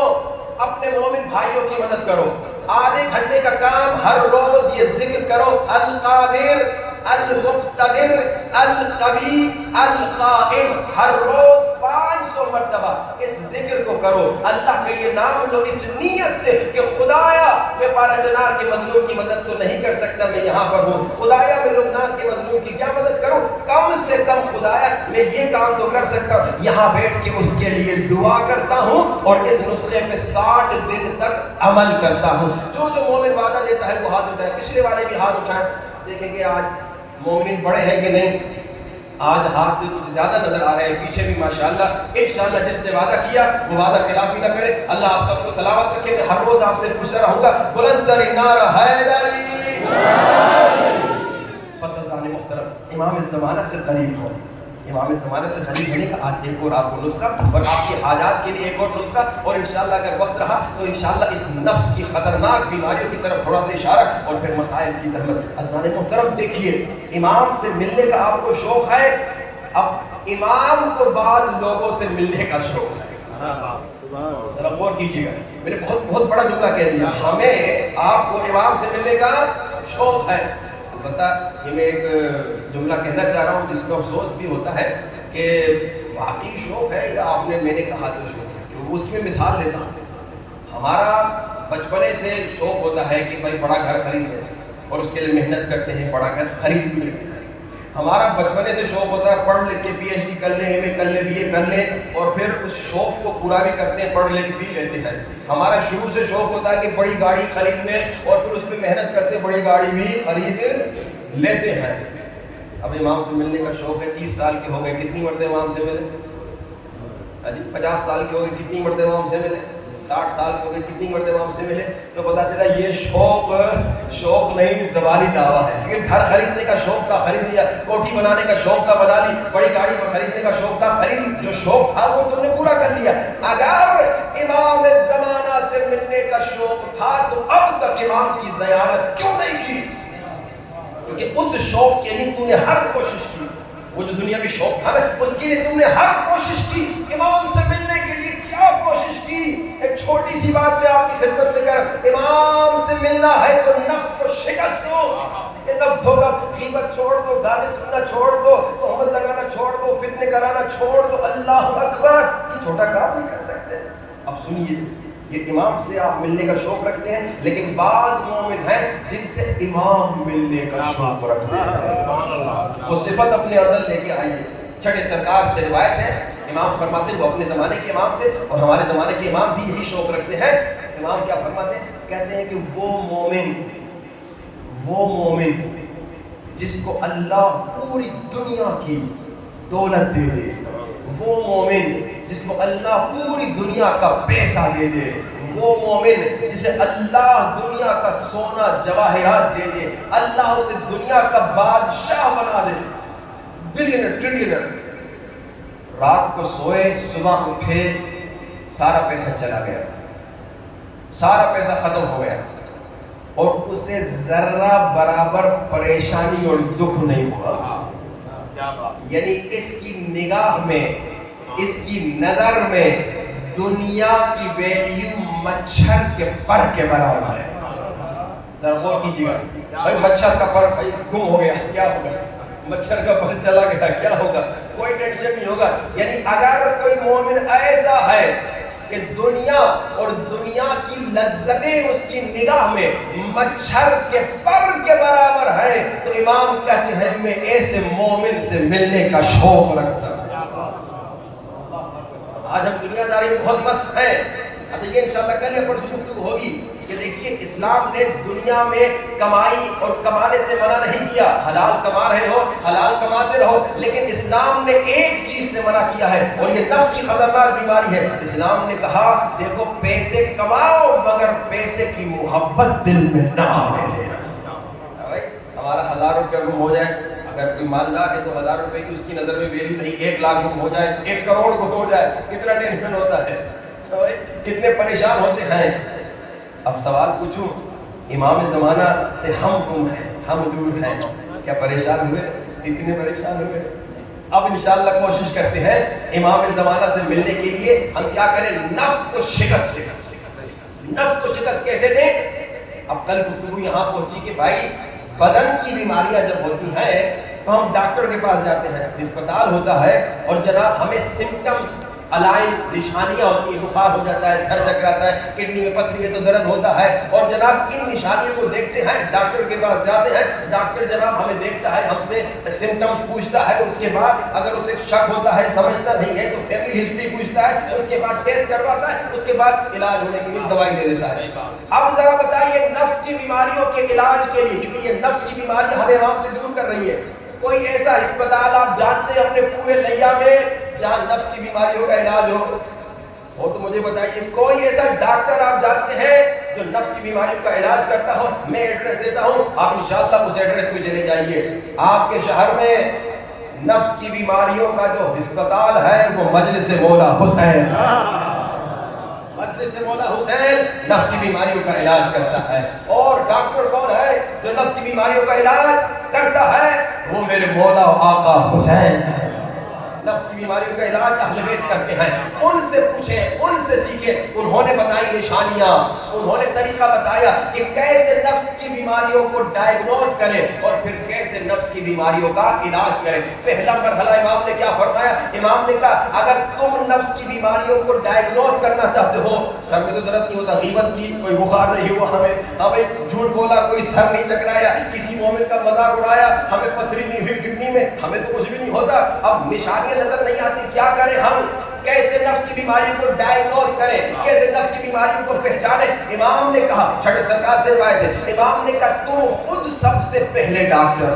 اپنے مومن بھائیوں کی مدد کرو. آدھے گھنٹے کا کام ہر روز یہ ذکر کرو، القادر المقتدر القوی القائم. ہر روز 500 مرتبہ اس ذکر کو کرو. اللہ کا یہ نام لو اس نیت سے کہ خدایا میں پارا چنار کے مظلوم کی مدد تو نہیں کر سکتا، میں یہاں پر ہوں. خدایا میں لبنان کے مظلوم کی کیا مدد کروں؟ کم سے کم خدایا میں یہ کام تو کر سکتا ہوں. یہاں بیٹھ کے اس کے لیے دعا کرتا ہوں اور اس نسخے پہ 60 دن تک عمل کرتا ہوں. جو مومن وعدہ دیتا ہے وہ ہاتھ اٹھائے. پچھلے والے بھی ہاتھ اٹھائیں. دیکھیں گے آج مومنین بڑے ہیں کہ نہیں. آج ہاتھ سے کچھ زیادہ نظر آ رہے ہیں، پیچھے بھی ماشاءاللہ. انشاءاللہ جس نے وعدہ کیا وہ وعدہ خلافی نہ کرے. اللہ آپ سب کو سلامت رکھے. میں ہر روز آپ سے پوچھتا رہوں گا بلند ترین نعرہ حیدری. بس عزیزان محترم، امام الزمانہ سے قریب ہو. امام زمانے سے قریب ہونے کا آج ایک اور آپ کو نسخہ اور آپ کے حاجات کے لیے ایک اور نسخہ. اور انشاءاللہ اگر وقت رہا تو انشاءاللہ اس نفس کی خطرناک بیماریوں کی طرف تھوڑا سا اشارہ اور پھر مسائل کی زحمت. عزیزان محترم دیکھیے، امام سے ملنے کا آپ کو شوق ہے. اب امام کو بعض لوگوں سے ملنے کا شوق ہے. ذرا غور کیجیے گا، میں نے بہت بڑا جملہ کہہ دیا. ہمیں آپ کو امام سے ملنے کا شوق ہے. البتہ یہ میں ایک جملہ کہنا چاہ رہا ہوں جس کو افسوس بھی ہوتا ہے کہ واقعی شوق ہے یا آپ نے میں نے کہا تو شوق ہے. اس میں مثال دیتا ہوں. ہمارا بچپنے سے شوق ہوتا ہے کہ بھائی بڑا گھر خرید لیں اور اس کے لیے محنت کرتے ہیں، بڑا گھر خرید بھی لیتے ہیں. ہمارا بچپنے سے شوق ہوتا ہے پڑھ لکھ کے PhD کر لیں، ایم اے کر لیں، BA کر لیں اور پھر اس شوق کو پورا بھی کرتے ہیں، پڑھ لکھ بھی لیتے ہیں. ہمارا شروع سے شوق ہوتا ہے کہ بڑی گاڑی خرید لیں اور پھر اس پہ محنت کرتے بڑی گاڑی بھی خرید لیتے ہیں. اب امام سے ملنے کا شوق ہے. 30 سال کے ہو گئے کتنی مرتبہ امام سے ملے؟ 50 سال کے ہو گئے کتنی مرتبہ امام سے ملے؟ 60 سال کے ہو گئے کتنی مرتبہ امام سے ملے؟ تو پتا چلا یہ شوق نہیں، زبانی دعویٰ ہے. کیونکہ گھر خریدنے کا شوق تھا، خرید لیا. کوٹھی بنانے کا شوق تھا، بنا لی. بڑی گاڑی پر خریدنے کا شوق تھا، خرید. جو شوق تھا وہ تم نے پورا کر لیا. اگر امام زمانہ سے ملنے کا شوق تھا تو اب تک امام کی زیارت کیوں نہیں کی؟ کیونکہ اس شوق کے لیے تم نے ہر کوشش کی. وہ جو دنیاوی شوق تھا نا اس کے لیے تم نے ہر کوشش کی. امام سے ملنے کے لیے کیا کوشش کی؟ ایک چھوٹی سی بات میں آپ کی خدمت میں کر. امام سے ملنا ہے تو نفس کو شکست دو. یہ نفس دھوکا، غیبت چھوڑ دو، گانے سننا چھوڑ دو، تہمت لگانا چھوڑ دو، فتنے کرانا چھوڑ دو. اللہ اکبر، یہ چھوٹا کام نہیں کر سکتے. اب سنیے، یہ امام سے آپ ملنے کا شوق رکھتے ہیں لیکن بعض مومن ہیں جن سے امام ملنے کا شوق رکھتے ہیں. وہ صفت اپنے اندر لے کے آئیے. چھٹے سرکار سے روایت ہے امام فرماتے ہیں وہ اپنے زمانے کے امام تھے اور ہمارے زمانے کے امام بھی یہی شوق رکھتے ہیں. امام کیا فرماتے ہیں؟ کہتے ہیں کہ وہ مومن جس کو اللہ پوری دنیا کی دولت دے دے، وہ مومن جس کو اللہ پوری دنیا کا پیسہ دے دے، وہ مومن جسے اللہ دنیا کا سونا جواہرات دے دے، اللہ اسے دنیا کا بادشاہ بنا دے، بلینر ٹریلینر، رات کو سوئے صبح اٹھے سارا پیسہ چلا گیا، سارا پیسہ ختم ہو گیا اور اسے ذرہ برابر پریشانی اور دکھ نہیں ہوا. یعنی اس کی نگاہ میں، اس کی نظر میں دنیا کی ویلیو مچھر کے پر کے برابر ہے. ذرا غور کیجیے گا بھائی، مچھر کا پر گم ہو گیا کیا ہوگا؟ مچھر کا پر چلا گیا کیا ہوگا؟ کوئی ٹینشن نہیں ہوگا. یعنی اگر کوئی مومن ایسا ہے کہ دنیا اور دنیا کی لذتیں اس کی نگاہ میں مچھر کے پر کے برابر ہے تو امام کہتے ہیں میں ایسے مومن سے ملنے کا شوق رکھتا ہوں. آج ہم دنیا داری میں بہت مست ہیں. اچھا یہ انشاءاللہ کل یا پرسوں گفتگو ہوگی کہ دیکھیے اسلام نے دنیا میں کمائی اور کمانے سے منع نہیں کیا. حلال کما رہے ہو، حلال کماتے رہو، لیکن اسلام نے ایک چیز سے منع کیا ہے اور یہ نفس کی خطرناک بیماری ہے. اسلام نے کہا دیکھو پیسے کماؤ مگر پیسے کی محبت دل میں نہ آنے دینا. ہمارا 1000 روپے گم ہو جائے، اگر کوئی مالدار ہے تو 1000 روپے کی اس کی نظر میں ویلیو نہیں، 1 لاکھ گم ہو جائے، 1 کروڑ گم ہو جائے، کتنا ٹینشن ہوتا ہے، کتنے پریشان ہوتے ہیں. اب سوال پوچھوں، امام زمانہ سے ہم گم ہیں، ہم دور ہیں، کیا پریشان ہوئے؟ اتنے پریشان ہوئے. اب انشاءاللہ کوشش کرتے ہیں امام زمانہ سے ملنے کے لیے ہم کیا کریں؟ نفس کو شکست دیں. نفس کو شکست کیسے دیں؟ اب کل گفتگو یہاں پہنچی کہ بھائی بدن کی بیماریاں جب ہوتی ہیں تو ہم ڈاکٹر کے پاس جاتے ہیں، اسپتال ہوتا ہے اور جناب ہمیں سمٹمز علائم نشانیاں ہوتی ہیں، بخار ہو جاتا ہے، سر چکراتا ہے، کڈنی میں پتھری ہے تو درد ہوتا ہے، اور جناب ان نشانیوں کو دیکھتے ہیں، ڈاکٹر کے پاس جاتے ہیں، ڈاکٹر جناب ہمیں دیکھتا ہے، ہم سے سمٹمز پوچھتا ہے، اس کے بعد اگر اسے شک ہوتا ہے، سمجھتا نہیں ہے تو فیملی ہسٹری پوچھتا ہے، اس کے بعد ٹیسٹ کرواتا ہے، اس کے بعد علاج ہونے کے لیے دوائی دے دیتا ہے. اب ذرا بتائیے نفس کی بیماریوں کے علاج کے لیے، کیونکہ یہ نفس کی بیماری ہمیں امام سے دور کر رہی ہے، کوئی ایسا اسپتال آپ جانتے ہیں اپنے پورے لیا میں جہاں نفس کی بیماریوں کا علاج ہو تو مجھے بتائیے. کوئی ایسا ڈاکٹر آپ جانتے ہیں جو نفس کی بیماریوں کا علاج کرتا ہو؟ میں ایڈریس دیتا ہوں، آپ انشاءاللہ اس ایڈریس پہ چلے جائیے. آپ کے شہر میں نفس کی بیماریوں کا جو اسپتال ہے وہ مجلس مولا حسین، مجلس مولا حسین نفس کی بیماریوں کا علاج کرتا ہے. اور ڈاکٹر کون ہے جو نفس کی بیماریوں کا علاج کرتا ہے؟ وہ میرے مولا و آقا حسین ہے. نفس کی بیماریوں کا علاج اہل بیت کرتے ہیں. ان سے پوچھیں، ان سے سیکھیں. انہوں نے بتائی نشانیاں، انہوں نے طریقہ بتایا کہ کیسے نفس کی بیماریوں کو ڈائیگنوز کریں اور پھر کیسے نفس کی بیماریوں کا علاج کریں. پہلا مرحلہ امام نے کیا فرمایا؟ امام نے کہا اگر تم نفس کی بیماریوں کو ڈائیگنوز کرنا چاہتے ہو، سر میں تو درد نہیں ہوتا، غیبت کی، کوئی بخار نہیں ہوا ہمیں، ہمیں جھوٹ بولا، کوئی سر نہیں چکرایا، کسی مومن کا مذاق اڑایا، ہمیں پتھری نہیں ہوئی کڈنی میں، ہمیں تو کچھ بھی نہیں ہوتا. اب نشانیاں نظر نہیں آتی، کیا کریں ہم؟ کیسے نفس کی بیماریوں کو ڈائیگنوز کریں، کیسے نفس کی بیماریوں کو پہچانیں؟ امام نے کہا، چھٹے سرکار سے روایت ہے، امام نے کہا تم خود سب سے پہلے ڈاکٹر.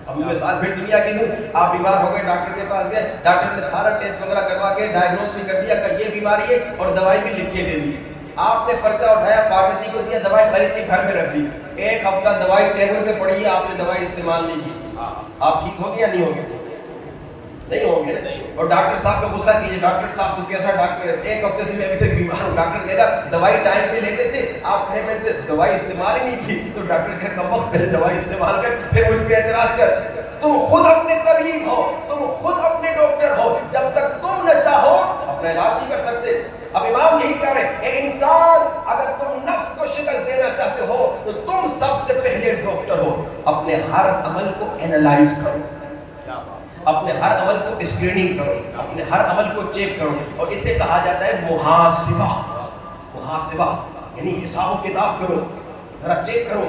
اب مثال پھر دنیا کی دوں، آپ بیمار ہو گئے، ڈاکٹر کے پاس گئے، ڈاکٹر نے سارا ٹیسٹ وغیرہ کروا کے ڈائیگنوز بھی کر دیا کہ یہ بیماری ہے اور دوائی بھی لکھ کے دے دی. آپ نے پرچہ اٹھایا، فارمیسی کو دیا، دوائی خرید کے گھر میں رکھ دی. 1 ہفتہ دوائی ٹیبل پہ پڑی ہے، آپ نے دوائی استعمال نہیں کی. آپ ٹھیک ہو گے یا نہیں ہو گے؟ نہیں ہوں گے. اور ڈاکٹر صاحب کا غصہ کیجیے، ڈاکٹر صاحب تو کیسا ڈاکٹر ہے، 1 ہفتے سے میں ابھی تک بیمار ہوں. ڈاکٹر کہے گا دوائی ٹائم پہ لیتے تھے، آپ کہیں میں دوائی استعمال ہی نہیں کی. تو ڈاکٹر کہے کم وقت پہلے دوائی استعمال کر، پھر مجھ پہ اعتراض کر. تم خود اپنے طبیب ہو، تم خود اپنے ڈاکٹر ہو، جب تک تم نہ چاہو اپنا علاج نہیں کر سکتے. اب امام یہی کہہ رہے ہیں، اے انسان اگر تم نفس کو شکست دینا چاہتے ہو تو تم سب سے پہلے ڈاکٹر ہو. اپنے ہر عمل کو اینالائز کرو، اپنے ہر عمل کو اسکریننگ کرو، اپنے ہر عمل کو چیک کرو. اور اسے کہا جاتا ہے محاسبہ. محاسبہ یعنی حساب و کتاب کرو، ذرا چیک کرو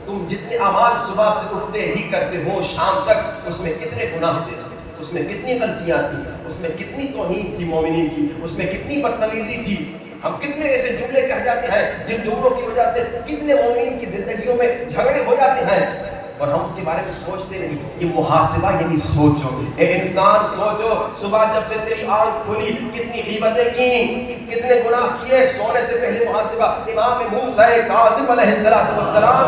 تم جتنے اعمال صبح سے اٹھتے ہی کرتے ہو شام تک، اس میں کتنے گناہ تھے، اس میں کتنی غلطیاں تھیں، اس میں کتنی توہین تھی مومنین کی، اس میں کتنی بدتمیزی تھی. ہم کتنے ایسے جملے کہہ جاتے ہیں جن جملوں کی وجہ سے کتنے مومنین کی زندگیوں میں جھگڑے ہو جاتے ہیں، اور ہم اس کے بارے میں سوچتے نہیں. یہ محاسبہ یعنی سوچو. اے انسان سوچو، صبح جب سے تیری آنکھ کھلی کتنی غیبتیں کی، کتنے گناہ کیے. سونے سے پہلے محاسبہ. امام موسیٰ کاظم علیہ السلام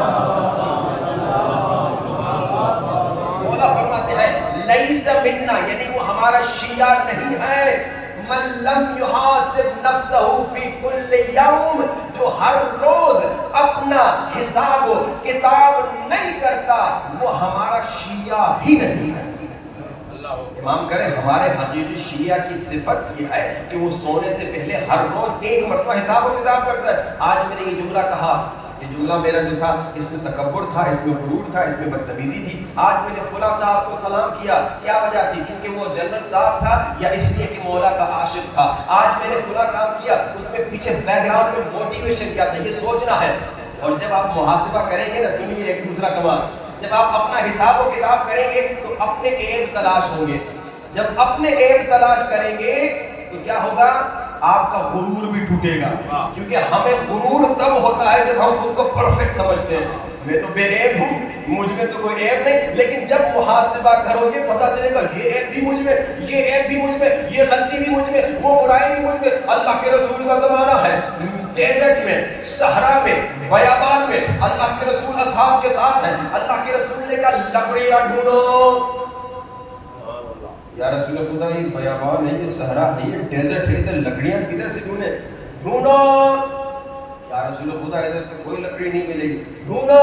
مولا فرماتے ہیں لیس منا، یعنی وہ ہمارا شیعہ نہیں ہے. من لم یحاسب نفسہ فی کل یوم، جو ہر روز اپنا حساب و کتاب نہیں کرتا وہ ہمارا شیعہ ہی نہیں ہے. امام کرے ہمارے حقیقی شیعہ کی صفت یہ ہے کہ وہ سونے سے پہلے ہر روز ایک مرتبہ حساب و کتاب کرتا ہے. آج میں نے یہ جملہ کہا، یہ جملہ میرا جو تھا اس میں تکبر تھا، اس میں غرور تھا، اس میں بدتمیزی تھی. آج میں نے فلاں صاحب کو سلام کیا، کیا وجہ تھی؟ کیونکہ وہ جنرل صاحب تھا یا اس لیے کہ مولا کا عاشق تھا. آج میں نے فلاں کام کیا، اس میں پیچھے بیک گراؤنڈ میں موٹیویشن کیا تھا. یہ سوچنا ہے. اور جب آپ محاسبہ کریں گے نا، سنیے ایک دوسرا کمال، جب آپ اپنا حساب و کتاب کریں گے تو اپنے عیب تلاش ہوں گے. جب اپنے عیب تلاش کریں گے تو کیا ہوگا؟ آپ کا غرور بھی ٹوٹے گا. کیونکہ ہمیں غرور تب ہوتا ہے جب ہم خود کو پرفیکٹ سمجھتے ہیں. میں تو بے عیب ہوں، مجھ میں تو کوئی عیب نہیں. لیکن جب محاسبہ کرو گے پتہ چلے گا یہ عیب بھی مجھ میں، یہ عیب بھی مجھ میں، یہ غلطی بھی مجھ میں، وہ برائی بھی مجھ میں. اللہ کے رسول کا زمانہ ہے، ڈیزرٹ میں، صحرا میں، بیابان میں اللہ کے رسول اصحاب کے ساتھ ہیں. اللہ کے رسول نے کہا لکڑیاں ڈھونڈو. یا رسول خدا یہ بیابان ہے، یہ صحرا ہے، یہ ڈیزرٹ ہے، ادھر لکڑیاں کدھر سے ڈھونڈو؟ یا رسول خدا ادھر تو کوئی لکڑی نہیں ملے گی. ڈھونڈو.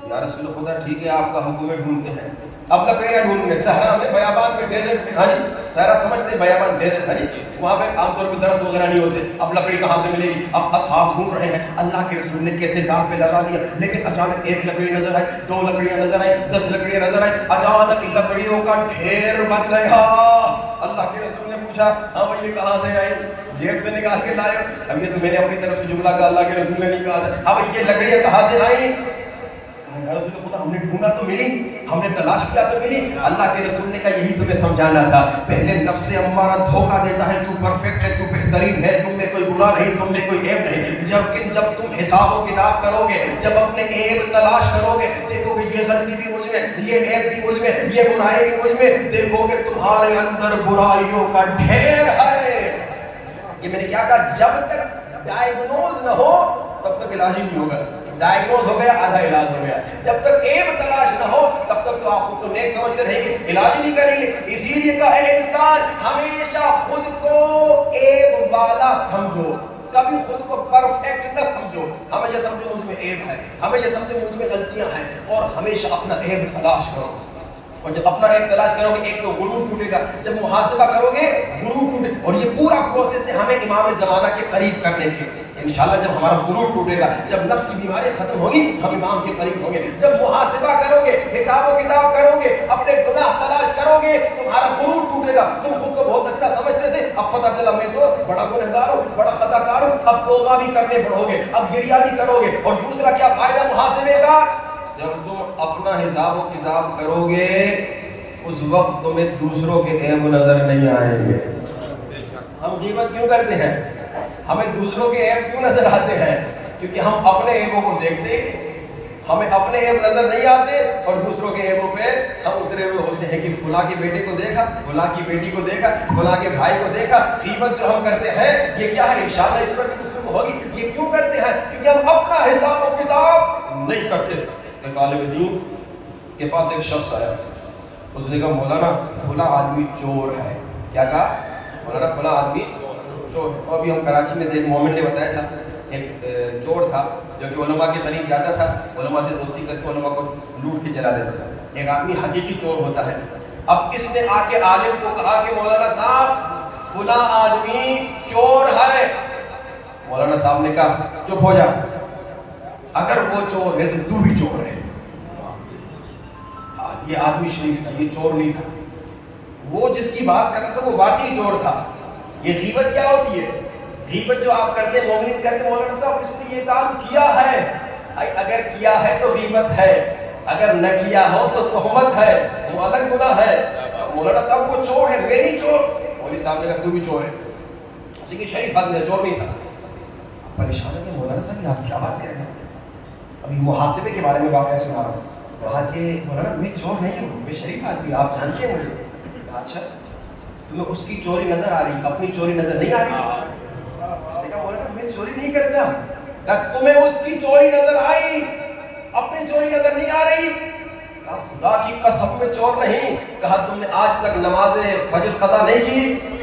یا رسول خدا ٹھیک ہے آپ کا حکم ہے ڈھونڈتے ہیں. اب لکڑیاں ڈھونڈنے صحرا میں، بیابان میں، ڈیزرٹ میں. ہاں جی صحرا سمجھتے ہیں، بیابان ڈیزرٹ. ہاں جی وہاں پہ عام طور پہ درخت وغیرہ نہیں ہوتے. اب لکڑی کہاں سے ملے گی؟ اب اصحاب ڈھونڈ رہے ہیں. اللہ کے رسول نے کیسے دام پہ لگا دیا، لیکن اچانک ایک لکڑی نظر آئی، 2 لکڑیاں نظر آئی، 10 لکڑیاں نظر آئی. اچانک لکڑیوں کا ڈھیر بن گیا. اللہ کے رسول نے پوچھا ہاں بھائی یہ کہاں سے آئی؟ جیب سے نکال کے لائے؟ اب یہ تو میں نے اپنی طرف سے جملہ کہا، اللہ کے رسول نے نہیں کہا تھا. ہاں بھائی یہ لکڑیاں کہاں سے آئیں؟ یا رسول خدا ہم نے ڈھونڈا تو ملی، ہم نے تلاش کیا تو ملی. اللہ کے رسول نے کہا یہی تمہیں سمجھانا تھا. پہلے نفس امارہ دھوکہ دیتا ہے تو پرفیکٹ ہے، تو بہترین ہے، تم میں کوئی گناہ نہیں، تم میں کوئی عیب نہیں. جب تم حساب و کتاب کرو گے، جب اپنے عیب تلاش کرو گے، دیکھو گے یہ غلطی بھی مجھ میں، یہ عیب بھی مجھ میں، یہ برائی بھی مجھ میں، دیکھو گے تمہارے اندر برائیوں کا ڈھیر ہے. یہ میں نے کیا کہا؟ جب تک ڈائیگنوز نہ ہو تب تک علاج ہی نہیں ہوگا. ڈائیگنوز ہو گیا آدھا علاج ہو گیا. جب تک عیب تلاش نہ ہو تب تک تو آپ خود کو نیک سمجھتے رہیں گے، علاج ہی نہیں کریں گے. اسی لیے کہا اے انسان ہمیشہ خود کو عیب والا سمجھو، کبھی خود کو پرفیکٹ نہ سمجھو. ہمیشہ سمجھو مجھ میں عیب ہے، ہمیشہ سمجھو مجھ میں غلطیاں ہیں، اور ہمیشہ اپنا عیب تلاش کرو. اور جب اپنا عیب تلاش کرو گے ایک تو غرور ٹوٹے گا. جب محاسبہ کرو گے غرور ٹوٹے. اور یہ پورا پروسیس ہے ہمیں امام زمانہ کے قریب کرنے کے. انشاءاللہ جب ہمارا غرور ٹوٹے گا، جب نفس کی بیماری ختم ہوگی، ہم امام کے قریب ہوں گے. جب محاسبہ کرو گے، حساب و کتاب کرو گے، اپنے گناہ تلاش کرو گے، تمہارا غرور ٹوٹے گا. تم خود کو بہت اچھا سمجھتے تھے، اب پتہ چلا میں تو بڑا گنہگار ہوں، بڑا خطا کار ہوں. اب توبہ بھی کرنے پڑو گے، اب گریہ بھی کرو گے. اور دوسرا کیا فائدہ محاسبے کا؟ جب تم اپنا حساب و کتاب کرو گے اس وقت تمہیں دوسروں کے عیب نظر نہیں آئیں گے. ہم غیبت کیوں کرتے ہیں؟ ہمیں دوسروں کے عیب کیوں نظر آتے ہیں؟ کیونکہ ہم اپنے عیبوں کو دیکھتے ہی نہیں. ہمیں اپنے عیب نظر نہیں آتے اور دوسروں کے عیبوں پہ ہم اترے ہوئے ہوتے ہیں کہ فلاں کے بیٹے کو دیکھا، فلاں کی بیٹی کو دیکھا، فلاں کے بھائی کو دیکھا. غیبت جو ہم کرتے ہیں یہ کیا ہے؟ انشاءاللہ اس پر بھی گفتگو ہوگی. یہ کیوں کرتے ہیں؟ کیونکہ ہم اپنا حساب و کتاب نہیں کرتے. ایک عالم دین کے پاس ایک شخص آیا، اس نے کہا مولانا فلاں آدمی چور ہے. کیا کہا؟ مولانا فلاں آدمی چور. اور ابھی ہم کراچی میں تھے، ایک مومن نے بتایا تھا ایک چور تھا جو کہ علماء کے قریب جاتا تھا، علماء سے دوستی کر کے علماء کو لوٹ کے چلا لیتا تھا. ایک آدمی حقیقی چور ہوتا ہے. اب اس نے آ کے عالم کو کہا کہ مولانا صاحب فلاں آدمی چور ہے. مولانا صاحب نے کہا چپ ہو جا، اگر وہ چور ہے تو بھی چور ہے. یہ آدمی شریف تھا، یہ چور نہیں تھا. وہ جس کی بات کر رہا تھا وہ واقعی چور تھا. یہ غیبت کیا ہوتی ہے؟ غیبت جو آپ کرتے ہیں، مومنین کہتے ہیں مولانا صاحب اس نے یہ کام کیا ہے. اگر کیا ہے تو غیبت ہے، اگر نہ کیا ہو تو تہمت ہے، وہ الگ گناہ ہے. مولانا صاحب وہ چور ہے، میری چور. مولوی صاحب نے کہا تو بھی چور ہے. اسی کی شریف آدمی چور نہیں تھا. پریشان ہے کہ مولانا صاحب آپ کیا بات کر رہے ہیں؟ ابھی محاسبے کے بارے میں واقعہ سنا رہا ہوں. کہا کہ مولانا میں چور نہیں ہوں، میں شریف آدمی، آپ جانتے ہیں مجھے. کہا اچھا تمہیں اس کی چوری نظر آ رہی، اپنی چوری نظر نہیں آ رہی؟ اس نے کہا مولانا میں چوری نہیں کرتا. کہا تمہیں اس کی چوری نظر آئی، اپنی چوری نظر نہیں آ رہی؟ کہا خدا کی قسم میں چور نہیں. کہا تم نے آج تک نماز فجر قضا نہیں کی؟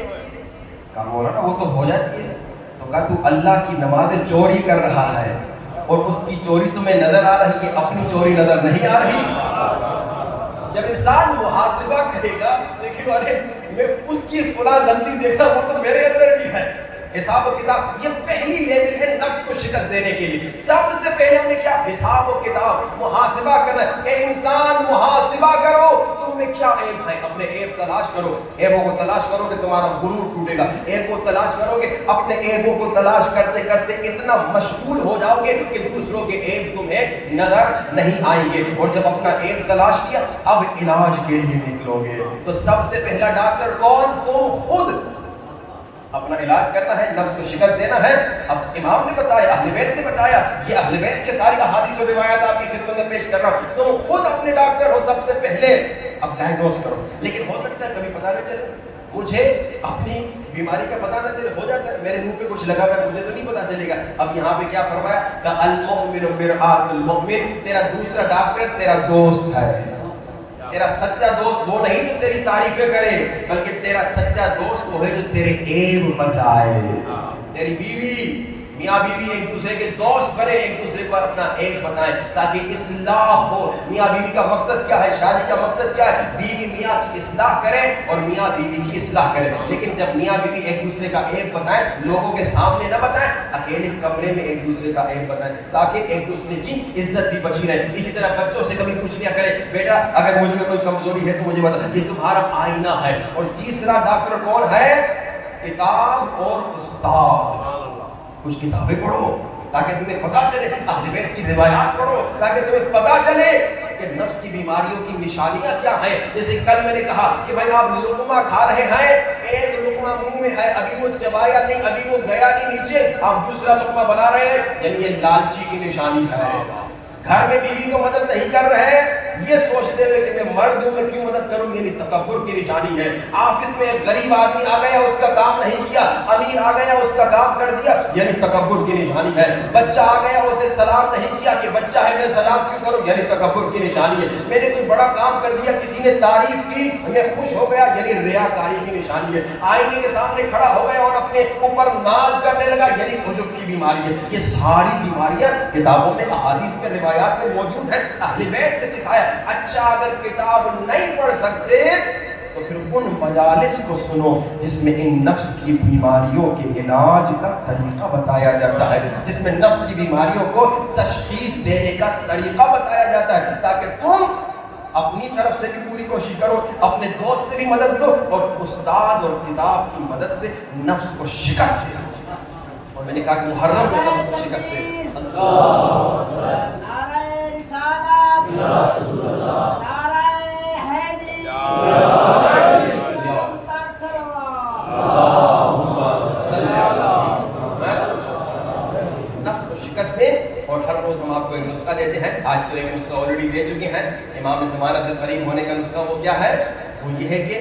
کہا مولانا وہ تو ہو جاتی ہے. تو کہا تو اللہ کی نماز چوری کر رہا ہے اور اس کی چوری تمہیں نظر آ رہی ہے، اپنی چوری نظر نہیں آ رہی. جب انسان محاسبہ کرے گا دیکھیں والے میں اس کی فلاں غلطی دیکھنا وہ تو میرے اندر بھی ہے. حساب و کتاب یہ پہلی لیول ہے نفس کو شکست دینے کے لیے. سب سے پہلے ہم نے کیا؟ حساب و کتاب، محاسبہ کرنا. اے انسان محاسبہ کرو تم میں کیا عیب ہے، اپنے عیب تلاش کرو. عیبوں کو تلاش کرو کہ تمہارا غرور ٹوٹے گا. عیب کو تلاش کرو گے، اپنے عیبوں کو تلاش کرتے کرتے اتنا مشغول ہو جاؤ گے کہ دوسروں کے عیب تمہیں نظر نہیں آئیں گے. اور جب اپنا عیب تلاش کیا اب علاج کے لیے نکلو گے. تو سب سے پہلا ڈاکٹر کون؟ تم خود. اپنا علاج کرنا ہے، نفس کو شکست دینا ہے. اب امام نے بتایا، اہل بیت نے بتایا، یہ اہل بیت کے ساری احادیث اور روایات آپ کی خدمت میں پیش کر رہا ہوں. تم خود اپنے ڈاکٹر ہو سب سے پہلے. اب ڈائگنوز کرو. لیکن ہو سکتا ہے کبھی پتہ نہ چلے، مجھے اپنی بیماری کا پتہ نہ چلے. ہو جاتا ہے میرے منہ پہ کچھ لگا ہوا ہے، مجھے تو نہیں پتہ چلے گا. اب یہاں پہ کیا فرمایا کہ المؤمن مرآۃ المؤمن، تیرا دوسرا ڈاکٹر تیرا دوست ہے. تیرا سچا دوست وہ نہیں جو تیری تعریفیں کرے، بلکہ تیرا سچا دوست وہ ہے جو تیرے عیب بچائے. تیری بیوی، میاں بیوی ایک دوسرے کے دوست بنے، ایک دوسرے کو اپنا عیب بتائیں تاکہ اصلاح ہو. میاں بیوی کا مقصد کیا ہے؟ شادی کا مقصد کیا ہے؟ بیوی میاں کی اصلاح کرے اور میاں بیوی کی اصلاح کرے. لیکن جب میاں بیوی ایک دوسرے کا عیب بتائیں، لوگوں کے سامنے نہ بتائیں، اکیلے کمرے میں ایک دوسرے کا عیب بتائیں تاکہ ایک دوسرے کی عزت بھی بچی رہے. اسی طرح بچوں سے کبھی پوچھ لیا کرے بیٹا اگر مجھ میں کوئی کمزوری ہے تو مجھے بتا، یہ تمہارا آئینہ ہے. اور تیسرا ڈاکٹر کون ہے؟ کتاب اور استاد. کچھ کتابیں پڑھو تاکہ تمہیں پتہ چلے، اہل بیت کی روایات پڑھو تاکہ تمہیں پتہ چلے کہ نفس کی بیماریوں کی نشانیاں کیا ہیں. جیسے کل میں نے کہا کہ بھائی آپ لقمہ کھا رہے ہیں، ایک لقمہ منہ میں ہے، ابھی وہ چبایا نہیں، ابھی وہ گیا نہیں نیچے، آپ دوسرا لقمہ بنا رہے ہیں، یعنی یہ لالچی کی نشانی ہے. گھر میں بیوی کو مدد نہیں کر رہے یہ سوچتے ہوئے کہ میں مرد ہوں، میں کیوں مدد کروں، یعنی تکبر کی نشانی ہے. آفس میں ایک غریب آدمی آ گیا، اس کا کام نہیں کیا، امیر آ گیا، اس کا کام کر دیا، یعنی تکبر کی نشانی ہے. بچہ آ گیا، اسے سلام نہیں کیا کہ بچہ ہے میں سلام کیوں کروں، یعنی تکبر کی نشانی ہے. میں نے کوئی بڑا کام کر دیا، کسی نے تعریف کی، میں خوش ہو گیا، یعنی ریاکاری کی نشانی ہے. آئینے کے سامنے کھڑا ہو گیا اور اپنے اوپر ناز کرنے لگا، یعنی عجب کی بیماری ہے. یہ ساری بیماریاں کتابوں میں، احادیث میں، روایات میں موجود ہیں. اہل بیت نے سکھایا. اچھا اگر کتاب نہیں پڑھ سکتے تو پھر ان مجالس کو سنو جس میں ان نفس کی بیماریوں کے علاج کا طریقہ بتایا جاتا ہے، جس میں نفس کی بیماریوں کو تشخیص دینے کا طریقہ بتایا جاتا ہے، تاکہ تم اپنی طرف سے بھی پوری کوشش کرو، اپنے دوست سے بھی مدد دو اور استاد اور کتاب کی مدد سے نفس کو شکست دے. اور میں نے کہا کہ محرم میں نفس کو شکست دے. نفس کو شکست دیں. اور ہر روز ہم آپ کو ایک نسخہ دیتے ہیں. آج تو ایک نسخہ آلریڈی دے چکے ہیں. امام زمانہ سے قریب ہونے کا نسخہ وہ کیا ہے؟ وہ یہ ہے کہ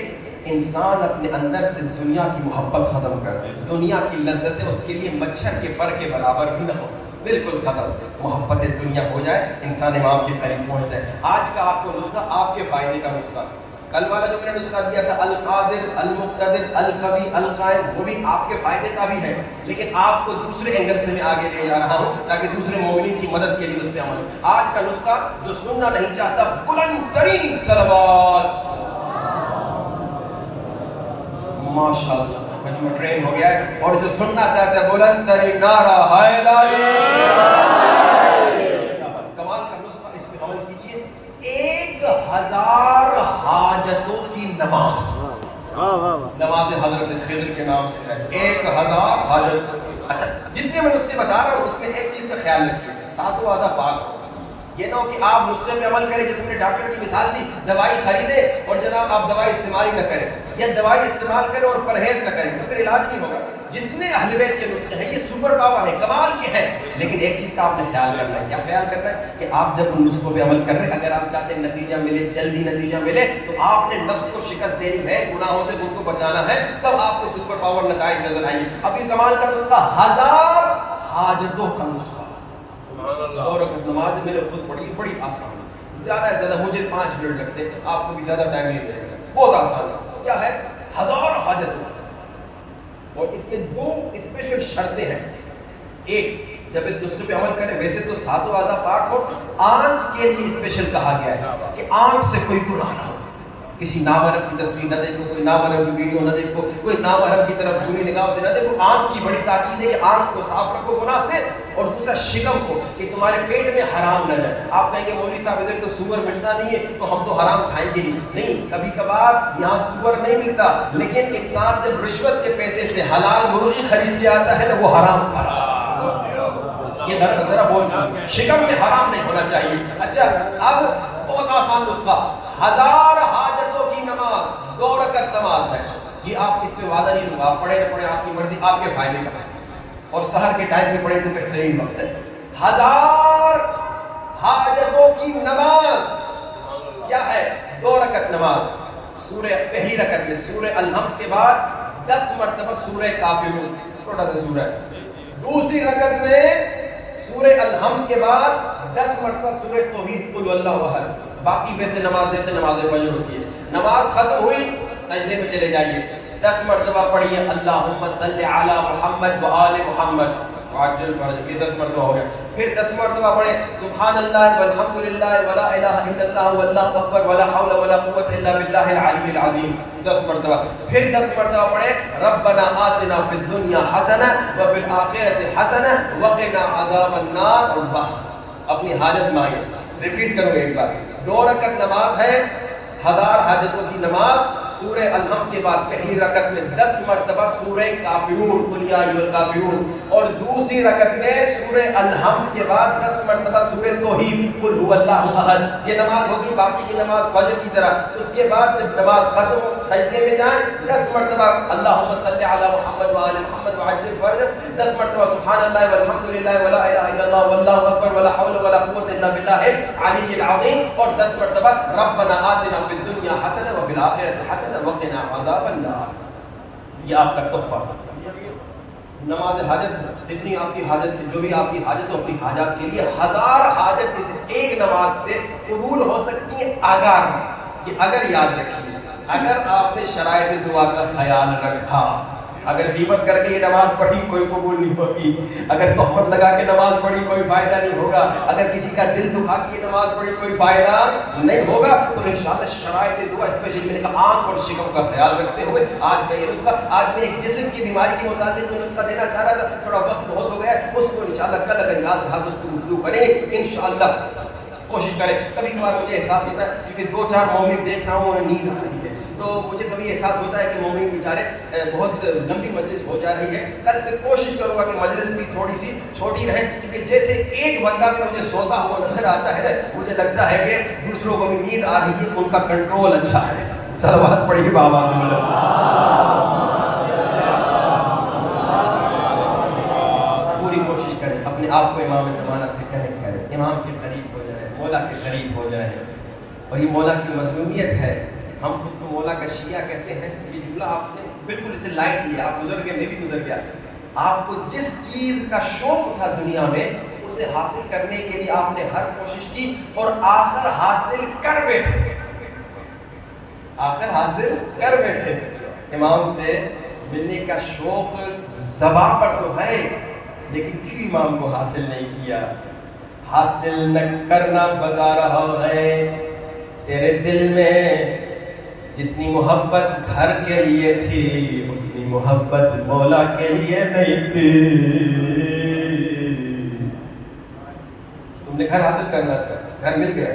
انسان اپنے اندر سے دنیا کی محبت ختم کر دے. دنیا کی لذتیں اس کے لیے مچھر کے پر کے برابر بھی نہ ہو، بالکل ختم. محبت دنیا ہو جائے، انسان امام کے قریب پہنچتا ہے. آج کا آپ کو نسخہ آپ کے فائدے کا نسخہ. کل والا جو میں نے نسخہ دیا تھا القادر، المقتدر، القوی، القائم، وہ بھی آپ کے فائدے کا بھی ہے، لیکن آپ کو دوسرے اینگل سے میں آگے لے جا رہا ہوں تاکہ دوسرے مومنین کی مدد کے لیے اس پہ عمل ہو. آج کا نسخہ جو سننا نہیں چاہتا، بلند ترین صلوات. ماشاءاللہ مجموعہ ٹرین ہو گیا ہے. اور جو سننا چاہتا ہے بلند ترین نعرہ حیدری. کمال کا نسخہ، اس پہ عمل کیجئے. 1000 حاجتوں کی نماز، نماز حضرت خضر کے نام سے ہے. 1000 حاجت. اچھا جتنے میں نسخے بتا رہا ہوں اس میں ایک چیز کا خیال رکھیے، ساتوں آزا پاک ہو. یہ نہ ہو کہ آپ نسخے پہ عمل کریں، جس میں ڈاکٹر کی مثال دی، دوائی خریدے اور جناب آپ دوائی استعمال ہی نہ کریں، یا دوائی استعمال کریں اور پرہیز نہ کریں، تو پھر علاج نہیں ہوگا۔ جتنے اہل بیت کے نسخے ہیں یہ سپر پاور ہے، کمال کے ہیں، لیکن ایک چیز کا آپ نے خیال کرنا ہے۔ کیا خیال کرنا ہے؟ کہ آپ جب ان نسخوں پہ عمل کر رہے ہیں، اگر آپ چاہتے ہیں نتیجہ ملے، جلدی نتیجہ ملے، تو آپ نے نفس کو شکست دینی ہے، گناہوں سے خود کو بچانا ہے، تب آپ کو سپر پاور نتائج نظر آئیں گے۔ اب یہ کمال کا نسخہ، 1000 حاجتوں کا نسخہ، 2 رکعت نماز میرے خود پڑھی، بڑی آسان ہے، زیادہ سے زیادہ مجھے 5 منٹ لگتے ہیں، آپ کو بھی زیادہ ٹائم نہیں لگے گا، بہت آسان ہے۔ کیا ہے؟ 1000 حاجتوں، اور اس میں 2 اسپیشل شرطیں ہیں۔ ایک، جب اس نسخے پہ عمل کریں، ویسے تو 7 اعضاء پاک ہو، آنکھ کے لیے اسپیشل کہا گیا ہے کہ آنکھ سے کوئی گناہ نہ ہو، کسی نامحرم کی تصویر نہ دیکھو، کوئی نامحرم کی ویڈیو نہ دیکھو، کوئی نامحرم کی طرف بری نگاہوں سے نہ دیکھو۔ آنکھ کی بڑی تاکید ہے کہ آنکھ کو صاف رکھو گناہ سے، اور دوسرا شکم کو، کہ تمہارے پیٹ میں حرام نہ جائے۔ آپ کہیں گے مولوی صاحب ادھر تو سور ملتا نہیں ہے تو ہم تو حرام کھائیں گے نہیں، کبھی کبھار یہاں سور نہیں ملتا، لیکن انسان جب رشوت کے پیسے سے حلال مرغی خرید کے آتا ہے نا، وہ حرام کھا رہا ہے۔ یہ ذرا بول، شکم میں حرام نہیں ہونا چاہیے۔ اچھا، اب بہت آسان نسخہ، 1000 حاجتوں کی نماز 2 رکعت نماز ہے۔ یہ آپ اس پہ وعدہ نہیں لوں گا، آپ پڑھیں نہ پڑھیں آپ کی مرضی، آپ کے فائدے کا ہے، اور سحر کے ٹائم میں پڑھیں تو بہترین وقت ہے۔ 1000 حاجتوں کی نماز کیا ہے؟ 2 رکعت نماز۔ سورہ پہلی رکعت میں سورہ الحمد کے بعد 10 مرتبہ سورہ کافرون، چھوٹا سا سورہ ہے۔ دوسری رکعت میں سورہ الحمد کے بعد 10 مرتبہ سورہ توحید، قل واللہ احد۔ باقی ویسے نماز جیسے نماز فجر ہوتی ہے، نماز ختم ہوئی سجدے میں چلے جائیے، 10 مرتبہ پڑھیے اللہم صلی علی محمد و آل محمد وعجل فرج، یہ 10 مرتبہ ہو گیا۔ پھر 10 مرتبہ پڑھیں سبحان اللہ والحمد للہ ولا الہ الا اللہ واللہ اکبر ولا حول ولا قوت الا باللہ العلی العظیم، 10 مرتبہ۔ پھر 10 مرتبہ پڑھیں ربنا آتنا فی الدنیا حسنہ وفی الآخرۃ حسنہ وقنا عذاب النار، اور بس اپنی حاجت مانگے۔ ریپیٹ کروں ایک بار، 2 رکعت نماز ہے، 1000 حاجتوں کی نماز، سورہ الحمد کے بعد پہلی رکعت میں 10 مرتبہ سورہ کافرون، قل یا ایھا الکافرون، اور دوسری رکعت میں سورہ الحمد کے بعد 10 مرتبہ سورہ توحید، قل ھو اللہ احد۔ یہ نماز ہوگی باقی کی نماز فجر کی طرح۔ اس کے بعد جب نماز ختم ہو سجدے میں جائیں، 10 مرتبہ اللہم صلی علی محمد و آل محمد وعجل فرجہ، 10 مرتبہ سبحان اللہ والحمد للہ ولا الہ الا اللہ واللہ اکبر ولا حول ولا قوت الا باللہ العلی العظیم، اور 10 مرتبہ ربنا آتنا فی الدنیا حسنہ وفی الآخرۃ حسنہ وقنا عذاب النار۔ یہ آپ کا تحفہ نماز حاجت، جتنی آپ کی حاجت ہے، جو بھی آپ کی حاجت ہو، اپنی حاجات کے لیے 1000 حاجت اس ایک نماز سے قبول ہو سکتی ہے، اگر یاد رکھیے، اگر آپ نے شرائط دعا کا خیال رکھا۔ اگر غیبت کر کے یہ نماز پڑھی کوئی قبول نہیں ہوگی، اگر تہمت لگا کے نماز پڑھی کوئی فائدہ نہیں ہوگا، اگر کسی کا دل دکھا کے یہ نماز پڑھی کوئی فائدہ نہیں ہوگا، تو انشاءاللہ شرائط دعا اسپیشلی میں نے کہا آنکھ اور شکم کا خیال رکھتے ہوئے آج میں یہ نسخہ، آج میں ایک جسم کی بیماری کے متعلق میں نسخہ دینا چاہ رہا تھا، تھوڑا وقت بہت ہو گیا ہے، اس کو انشاءاللہ کل اگر یاد رہا تو اس کو گفتگو کریں گے انشاءاللہ، کوشش کریں۔ کبھی کبھار مجھے احساس ہوتا ہے کیونکہ 2-4 مومن دیکھ رہا ہوں انہیں نیند آ رہی ہے، تو مجھے کبھی احساس ہوتا ہے کہ مومن بیچارے بہت لمبی مجلس ہو جا رہی ہے، کل سے کوشش کروں گا کہ مجلس بھی تھوڑی سی چھوٹی رہے، کیونکہ جیسے ایک بندہ بھی مجھے سوتا ہوا نظر آتا ہے، مجھے لگتا ہے کہ دوسروں کو بھی نیند آ رہی ہے، ان کا کنٹرول اچھا ہے۔ صلوات پڑھیے بابا سے ملو۔ پوری کوشش کریں اپنے آپ کو امام زمانہ سے کنیکٹ کریں، امام کے قریب ہو جائیں، مولا کے قریب ہو جائیں، اور یہ مولا کی مظلومیت ہے۔ ہم خود کو مولا کا شیعہ کہتے ہیں، یہ جملہ آپ نے بالکل اسے لائٹ لیا، آپ گزر گئے، میں بھی گزر گیا۔ آپ کو جس چیز کا شوق تھا دنیا میں اسے حاصل کرنے کے لیے آپ نے ہر کوشش کی، اور آخر حاصل کر بیٹھے، آخر حاصل کر بیٹھے۔ امام سے ملنے کا شوق زباں پر تو ہے، لیکن کیوں امام کو حاصل نہیں کیا؟ حاصل نہ کرنا بتا رہا ہے تیرے دل میں جتنی محبت گھر کے لیے تھی اتنی محبت مولا کے لیے نہیں تھی۔ تم نے گھر حاصل کرنا تھا، گھر مل گیا،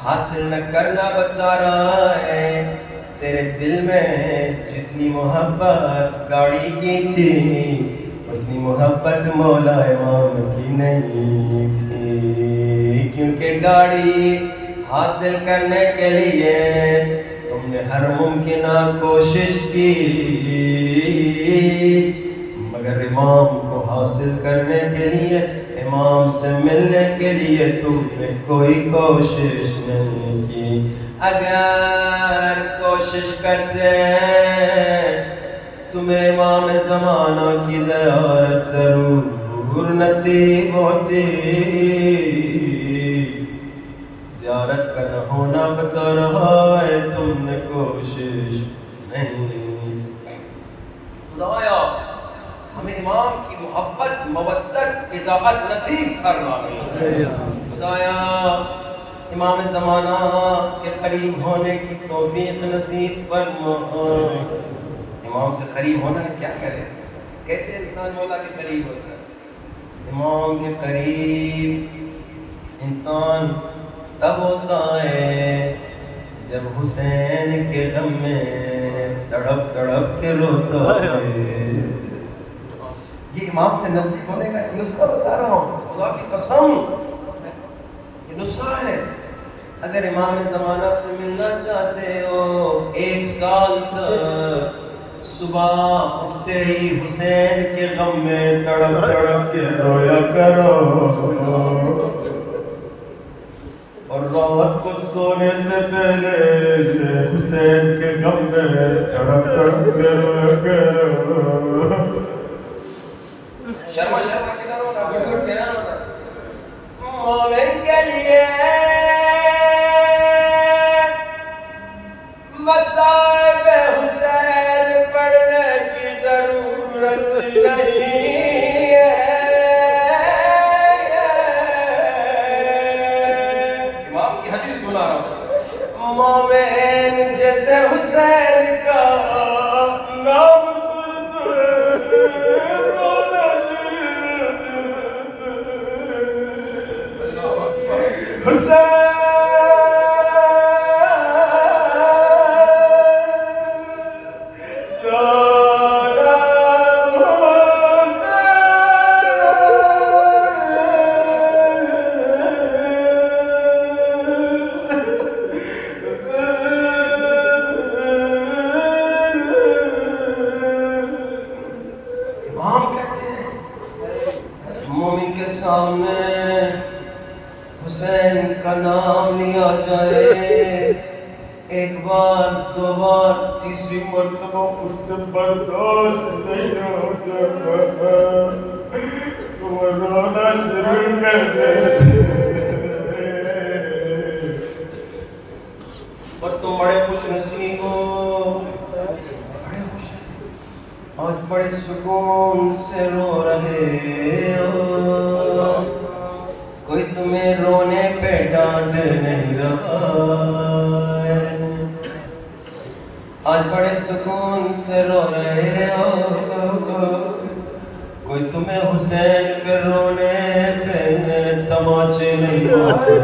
حاصل نہ کرنا بچا رہا ہے تیرے دل میں جتنی محبت گاڑی کی تھی اتنی محبت مولا امام کی نہیں تھی، کیونکہ گاڑی حاصل کرنے کے لیے تم نے ہر ممکنہ کوشش کی، مگر امام کو حاصل کرنے کے لیے، امام سے ملنے کے لیے تم نے کوئی کوشش نہیں کی۔ اگر کوشش کرتے تمہیں امام زمانہ کی زیارت ضرور نصیب ہوتی، زیارت کا نہ ہونا بتا رہا ہے تم نے کوشش نہیں۔ خدایا ہمیں امام کی محبت، مودت، اطاعت نصیب فرما۔ خدایا امام زمانہ کے قریب ہونے کی توفیق نصیب فرما۔ امام سے قریب ہونا ہے، کیا کرے، کیسے انسان مولا کے قریب ہوتا ہے؟ امام کے قریب انسان تب ہوتا ہے جب حسین کے غم میں تڑپ تڑپ کے روتا ہے۔ یہ امام سے نزدیک ہونے کا ایک نسخہ بتا رہا ہوں، خدا کی قسم یہ نسخہ ہے۔ اگر امام زمانہ سے ملنا چاہتے ہو، 1 سال تک صبح اٹھتے ہی حسین کے غم میں تڑپ تڑپ کے رویا کرو، اور رات کو سونے سے پہلے حسین کے غم میں تڑپ تڑپ کے رویا کرو۔ شرما کے نہ رونا، گھٹ کے نہ رونا۔ مومن کے لیے مصائب حسین پڑھنے کی ضرورت نہیں ہے۔ امام کی حدیث سنا رہا ہوں، مومن جیسے حسین کا نام مومن کے سامنے حسین کا نام لیا جائے، 1 بار 2 بار 3 مرتبہ اس سے برداشت نہیں ہوتا، وہ رونا شروع کر دیتے، اور تم بڑے خوش نصیب ہو، آج بڑے سکون سے رو رہے ہو، کوئی تمہیں رونے پہ ڈانٹ نہیں رہا ہے، آج بڑے سکون سے رو رہے ہو، کوئی تمہیں حسین پہ رونے پہ تماچے نہیں مارے۔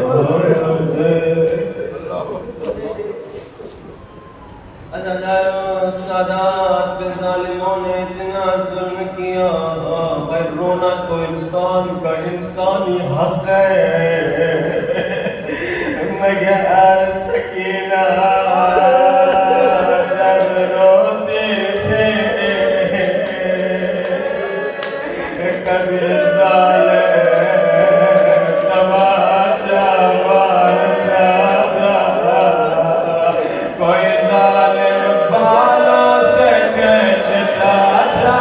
سادات پہ ظالموں نے اتنا ظلم کیا، بھائی رونا تو انسان کا انسانی حق ہے، مگر سکینہ جب روتے تھے کبھی ظالم تماشا مارتا تھا، کوئی ظالم بالوں سے کھینچتا تھا،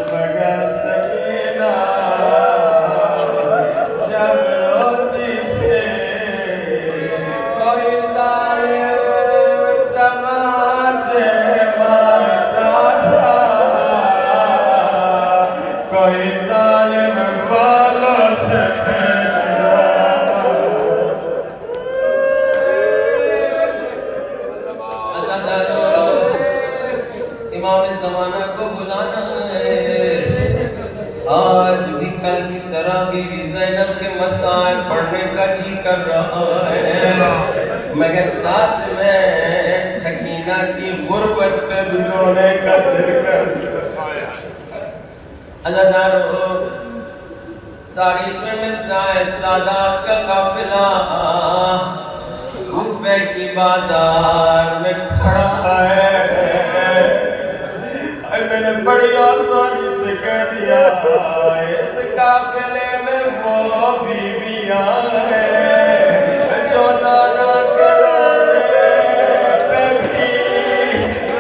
مگر سکینہ جب روتی تھی مسائل پڑھنے کا جی کر رہا ہے، مگر ساتھ میں سکینہ کی غربت پہ بھی رونے کا دل کر عزادارو تاریخ میں ملتا ہے سادات کا قافلہ کوفے کی بازار میں کھڑا ہے۔ میں نے بڑی آسانی سے کہہ دیا اس قافلے میں وہ بیویاں ہیں جو نانا کے روزے پہ بھی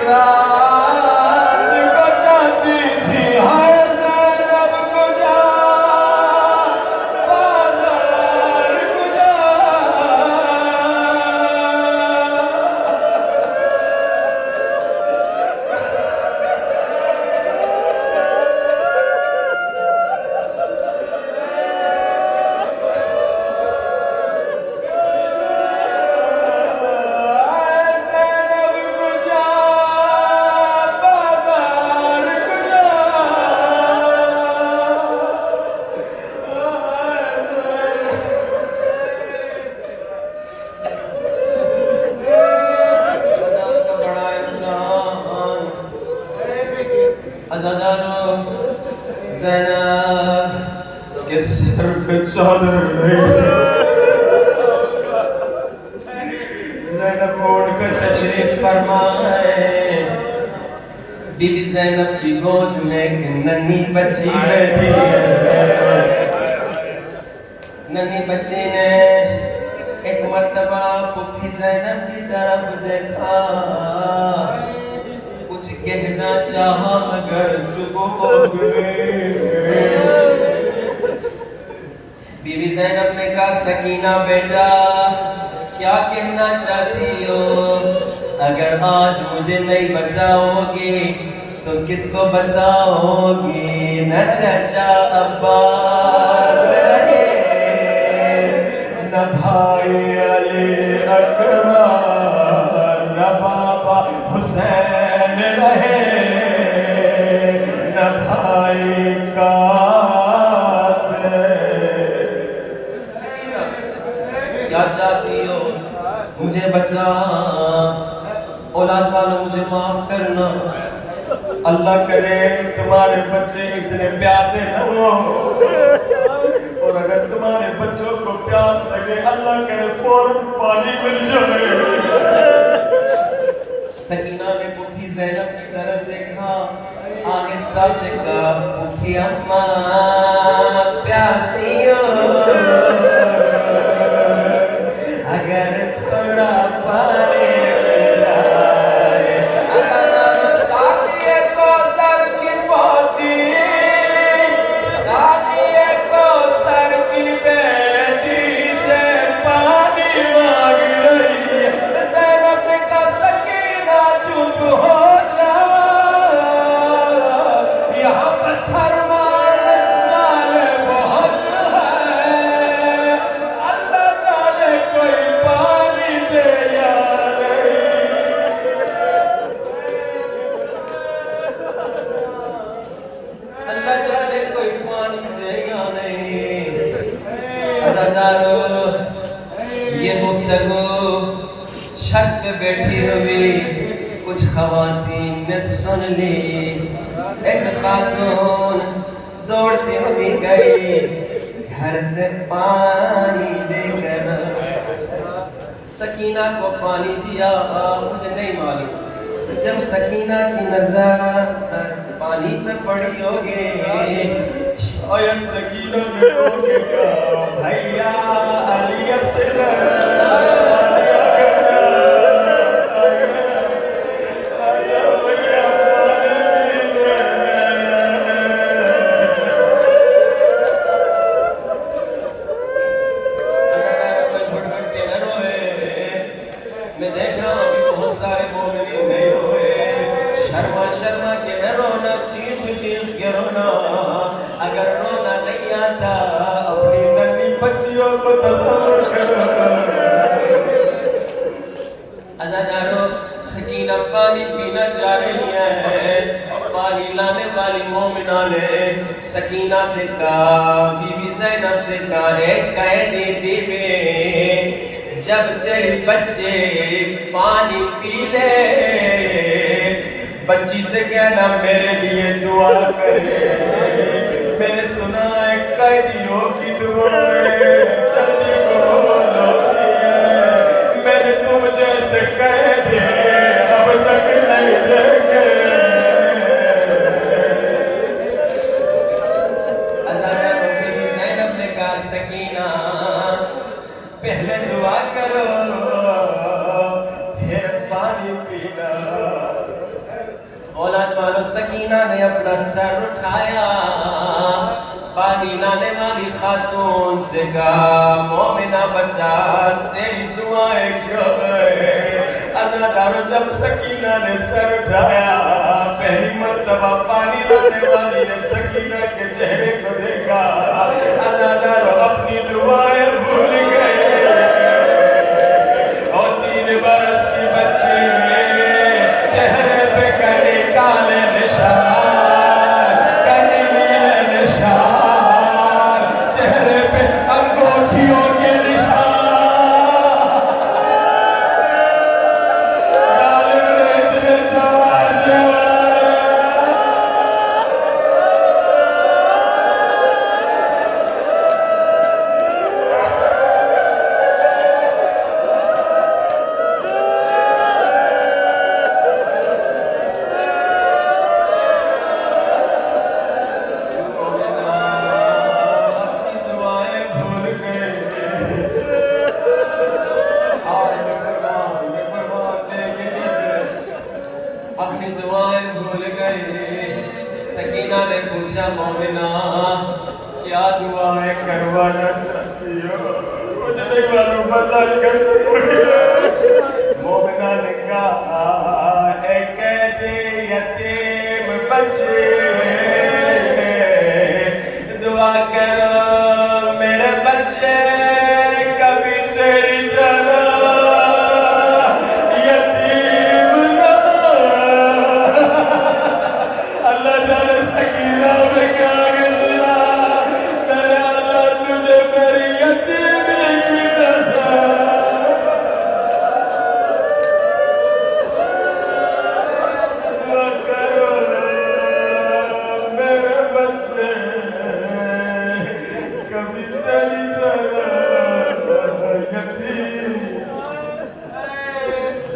رات کو جاتی تھی۔ ہائے زینب کو جا بازار کو جا۔ زینب کے سر پہ چادر نہیں، زینب اوڑھ کر تشریف فرمائے۔ بی بی زینب کی گود میں ایک ننھی بچی بیٹھی ہے۔ ننھی بچی نے ایک مرتبہ پھوپھی زینب کی طرف دیکھا، کچھ کہنا چاہا مگر چپ ہو گئے۔ بی بی زینب نے کہا سکینہ بیٹا کیا کہنا چاہتی ہو؟ اگر آج مجھے نہیں بچاؤ گی تو کس کو بچاؤ گی؟ نہ چچا عباس رہے نہ بھائی علی اکبر نہ بابا حسین رہے نہ بھائی قاسم۔ کیا چاہتی ہو؟ مجھے بچا، اولاد والوں مجھے معاف کرنا۔ اللہ کرے تمہارے بچے اتنے پیاسے نہ ہوں، اور اگر تمہارے بچوں کو پیاس لگے اللہ کرے فوراً پانی مل جائے۔ سکینہ نے پھوپھی زینب کی طرف دیکھا، آہستہ سے کہا پھوپھی اماں پیاسی ہو، اگر تھوڑا پانی مل جائے۔ ساتھیے کو سر کی پوتی، ساتھیے کو سر کی بیٹی سے پانی مانگ رہی ہے۔ زینب نے کہا سکینہ چپ ہو جا، یہاں پتھر مارنے والے بہت ہیں، اللہ جانے کوئی پانی دے یا نہیں۔ اللہ جانے کوئی پانی دے یا نہیں۔ عزادارو یہ گفتگو چھت پہ بیٹھی ہوئی کچھ خواتین نے سن لی۔ ایک خاتون دوڑتی ہوئی گئی گھر سے پانی دے کر سکینہ کو پانی دیا۔ مجھے نہیں معلوم جب سکینہ کی نظر پانی پہ پڑی ہوگی شاید سکینہ نے رو کے کہا بھیا علی اصغر میں دیکھ رہا ہوں کہ بہت سارے مومنین نہیں روئے، شرما کے نہ رونا، چیخ کے رونا۔ اگر رونا نہیں آتا اپنی ننھی بچیوں کو تصور کرو۔ عزادارو سکینہ پانی پینا چاہ رہی ہے پانی لانے والی مومنہ نے سکینہ سے کہا، بی بی زینب سے کہا، ایک قیدی بی بی جب تیرے بچے پانی پی لے بچی سے کہنا میرے لیے دعا کرے۔ میں نے سنا ہے قیدیوں کی دعائیں جلدی قبول ہوتی ہیں، میں نے تم جیسے قیدی اب تک نہیں دیکھے۔ حضرت بی بی زینب نے کہا سکینہ پہلے دعا کرو پھر پانی پینا۔ مولا جوانو سکینہ نے اپنا سر اٹھایا، پانی لانے والی خاتون سے کہا مومنہ بچہ تیری دعائیں کیوں ہیں؟ عزادارو جب سکینہ نے سر اٹھایا پہلی مرتبہ پانی لانے والی نے سکینہ کے چہرے کو دیکھا، عزادارو اپنی دعائیں بھول گئے اور 3 برس کی بچی چہرے پہ کڑے کالے نشان، کڑے نیلے نشان، چہرے پہ انگوٹھیوں کے نشان، ظالم نے اتنے تماشے اپنی دعائیں بھول گئے۔ سکینہ نے پوچھا مومنہ کیا دعائیں کروانا چاہتی ہو؟ مجھے ایک بار برداشت کر سکوں گی؟ مومنہ نے کہا اے قیدی یتیم بچے دعا کرو میرے بچے کبھی تیری طرح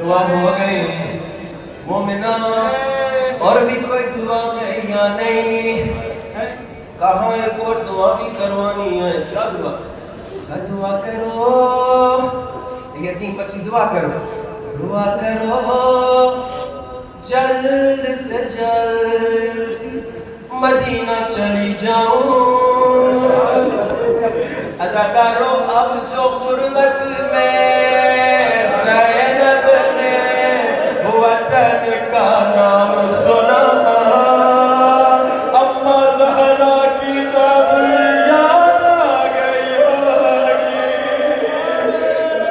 دعا ہو گئی مومنہ اور بھی کوئی دعا ہے یا نہیں؟ کہاں ایک اور دعا بھی کروانی ہے؟ کیا دعا؟ دعا کرو یتیم بچی دعا کرو، دعا کرو جلد سے جلد مدینہ چلی جاؤں۔ عزادارو اب جو غربت میں زینب نے وطن کا نام سنا، اما زہرا کی قبر یاد آ گئی ہوگی،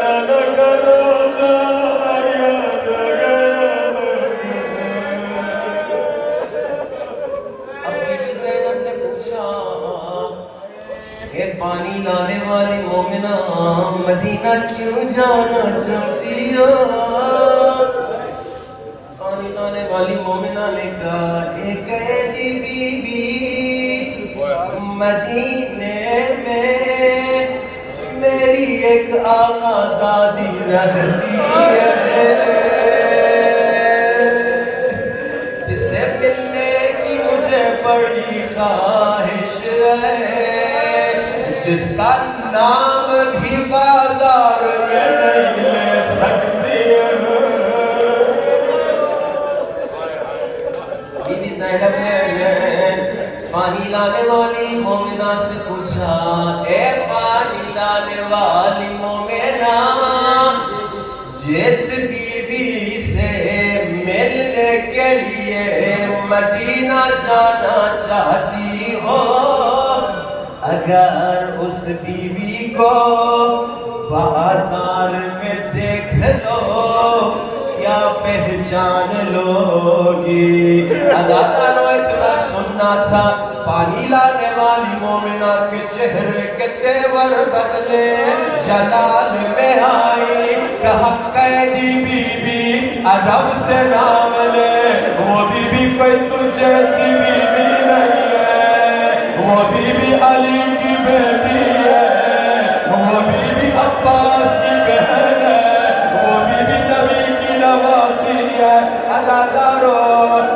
نانا کا روزہ یاد آ گیا ہوگی۔ اب بی بی زینب نے پوچھا اے پانی لانے والی مومنہ مدینہ کیوں جانا چاہتی ہو؟ پانی لانے والی مومنہ نے کہا اے قیدی بی بی مدینے میں میری ایک آقا زادی رہتی ہے جس سے ملنے کی مجھے بڑی خواہش ہے، جس کا نام بھی بازار میں نہیں لے سکتی ہے۔ بی بی زینب نے پانی لانے والی مومنہ سے پوچھا اے پانی لانے والی مومنہ جس بیوی سے ملنے کے لیے مدینہ جانا چاہتی ہو، اگر اس بیوی کو بازار میں دیکھ لو کیا پہچان پہچان لوگی. آزادانو اتنا سننا تھا پانی لانے والی مومنہ کے چہرے کے تیور بدلے جلال میں آئی. کہا قیدی بی بی ادب سے نام لے, وہ بی بی کوئی تجھ جیسی بی بی نہیں ہے, وہ بی بی علی کی بیٹی ہے, وہ بی بی عباس کی بہن ہے, وہ بی بی نبی کی نواسی ہے. عزادارو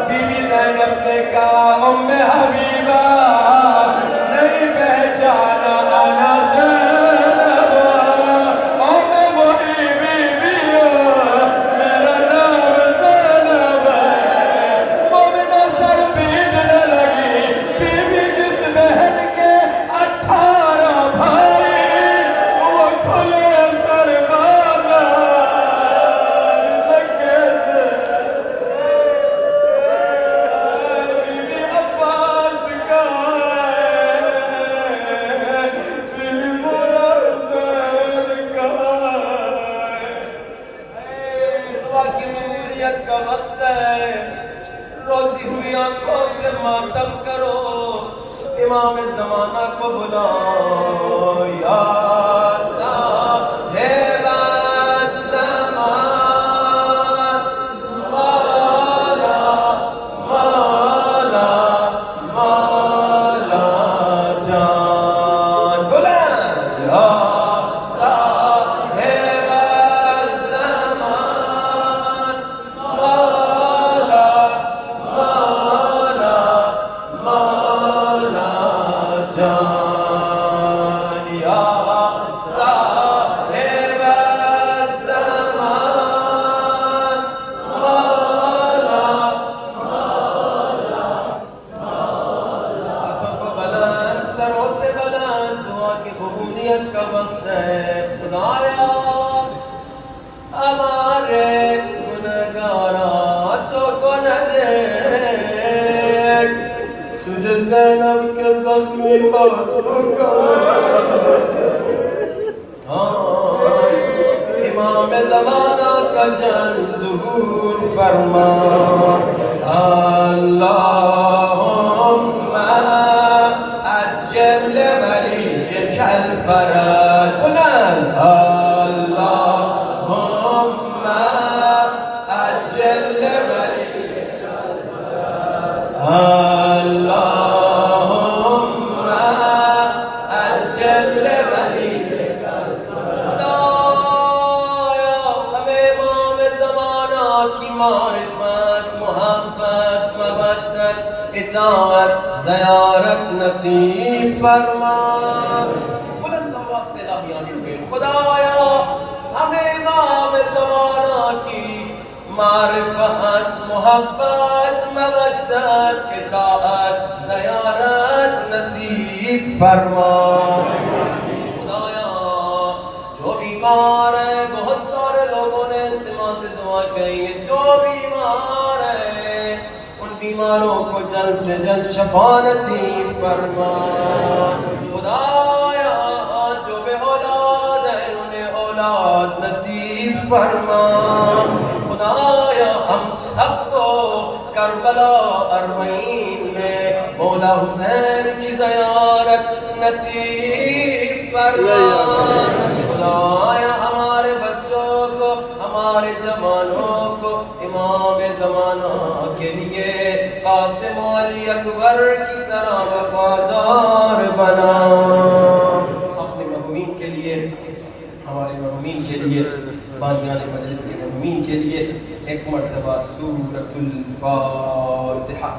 بی بی زینب نے کہا ام حبیبہ نہیں پہچانا انا زینب, اور میں وہی بی بی ہوں, میرا نام زینب ہے. مومنہ سر پیٹنے لگی, بی بی جس بہن کے 18 بھائی وہ کھلے سر بازار لگے سے. بی بی عباس کہاں ہے, بی بی مولا حسین کہاں ہے. دعا کی ممنوعیت کا وقت ہے, روتی ہوئی آنکھوں سے ماتم کرو, امام زمانہ کو بلاؤ. یا صاحب الزمان مولا مولا مولا جان, بلند یا صاحب الزمان مولا مولا مولا جان, یا صاحب الزمان مولا. ہاتھوں کو بلند, سروں سے بلند, دعا کی قبولیت کا وقت ہے. خدایا ہمارے گنہگاراتوں کو نہ دیکھ, تجھے زینب کے زخمی بازوں کو. امام زمانہ کا جان ظہور فرما. اللہم اجل ولیک الفرج, بلند اللہم اجل ولیک الفرج, اللہم اجل ولیک الفرج. خدایا ہمیں امام زمانہ کی معرفت, محبت, مودت, اطاعت, زیارت نصیب فرما. بلند آواز سے الہیانی فیل. خدایا ہمیں امام زمانہ کی معرفت, محبت, مودت, اطاعت, زیارت نصیب فرما. خدایا جو بیمار ہے, بہت سارے لوگوں نے التماس سے دعا کہی ہے, جو بیمار ہے ان بیماروں کو جلد سے جلد شفا نصیب فرما. خدایا جو بے اولاد ہے انہیں اولاد نصیب فرما. خدایا ہم سب کو کربلا 40 میں مولا حسین کی زیارت نصیب فرما. خدایا ہمارے بچوں کو, ہمارے جوانوں کو امام زمانہ کے لیے قاسم علی اکبر کی طرح وفادار بنا. اپنے مہمین کے لیے, ہمارے مہمین کے لیے, بانیان مجلس کے مہمین کے لیے ایک مرتبہ سورۃ الفاتحہ.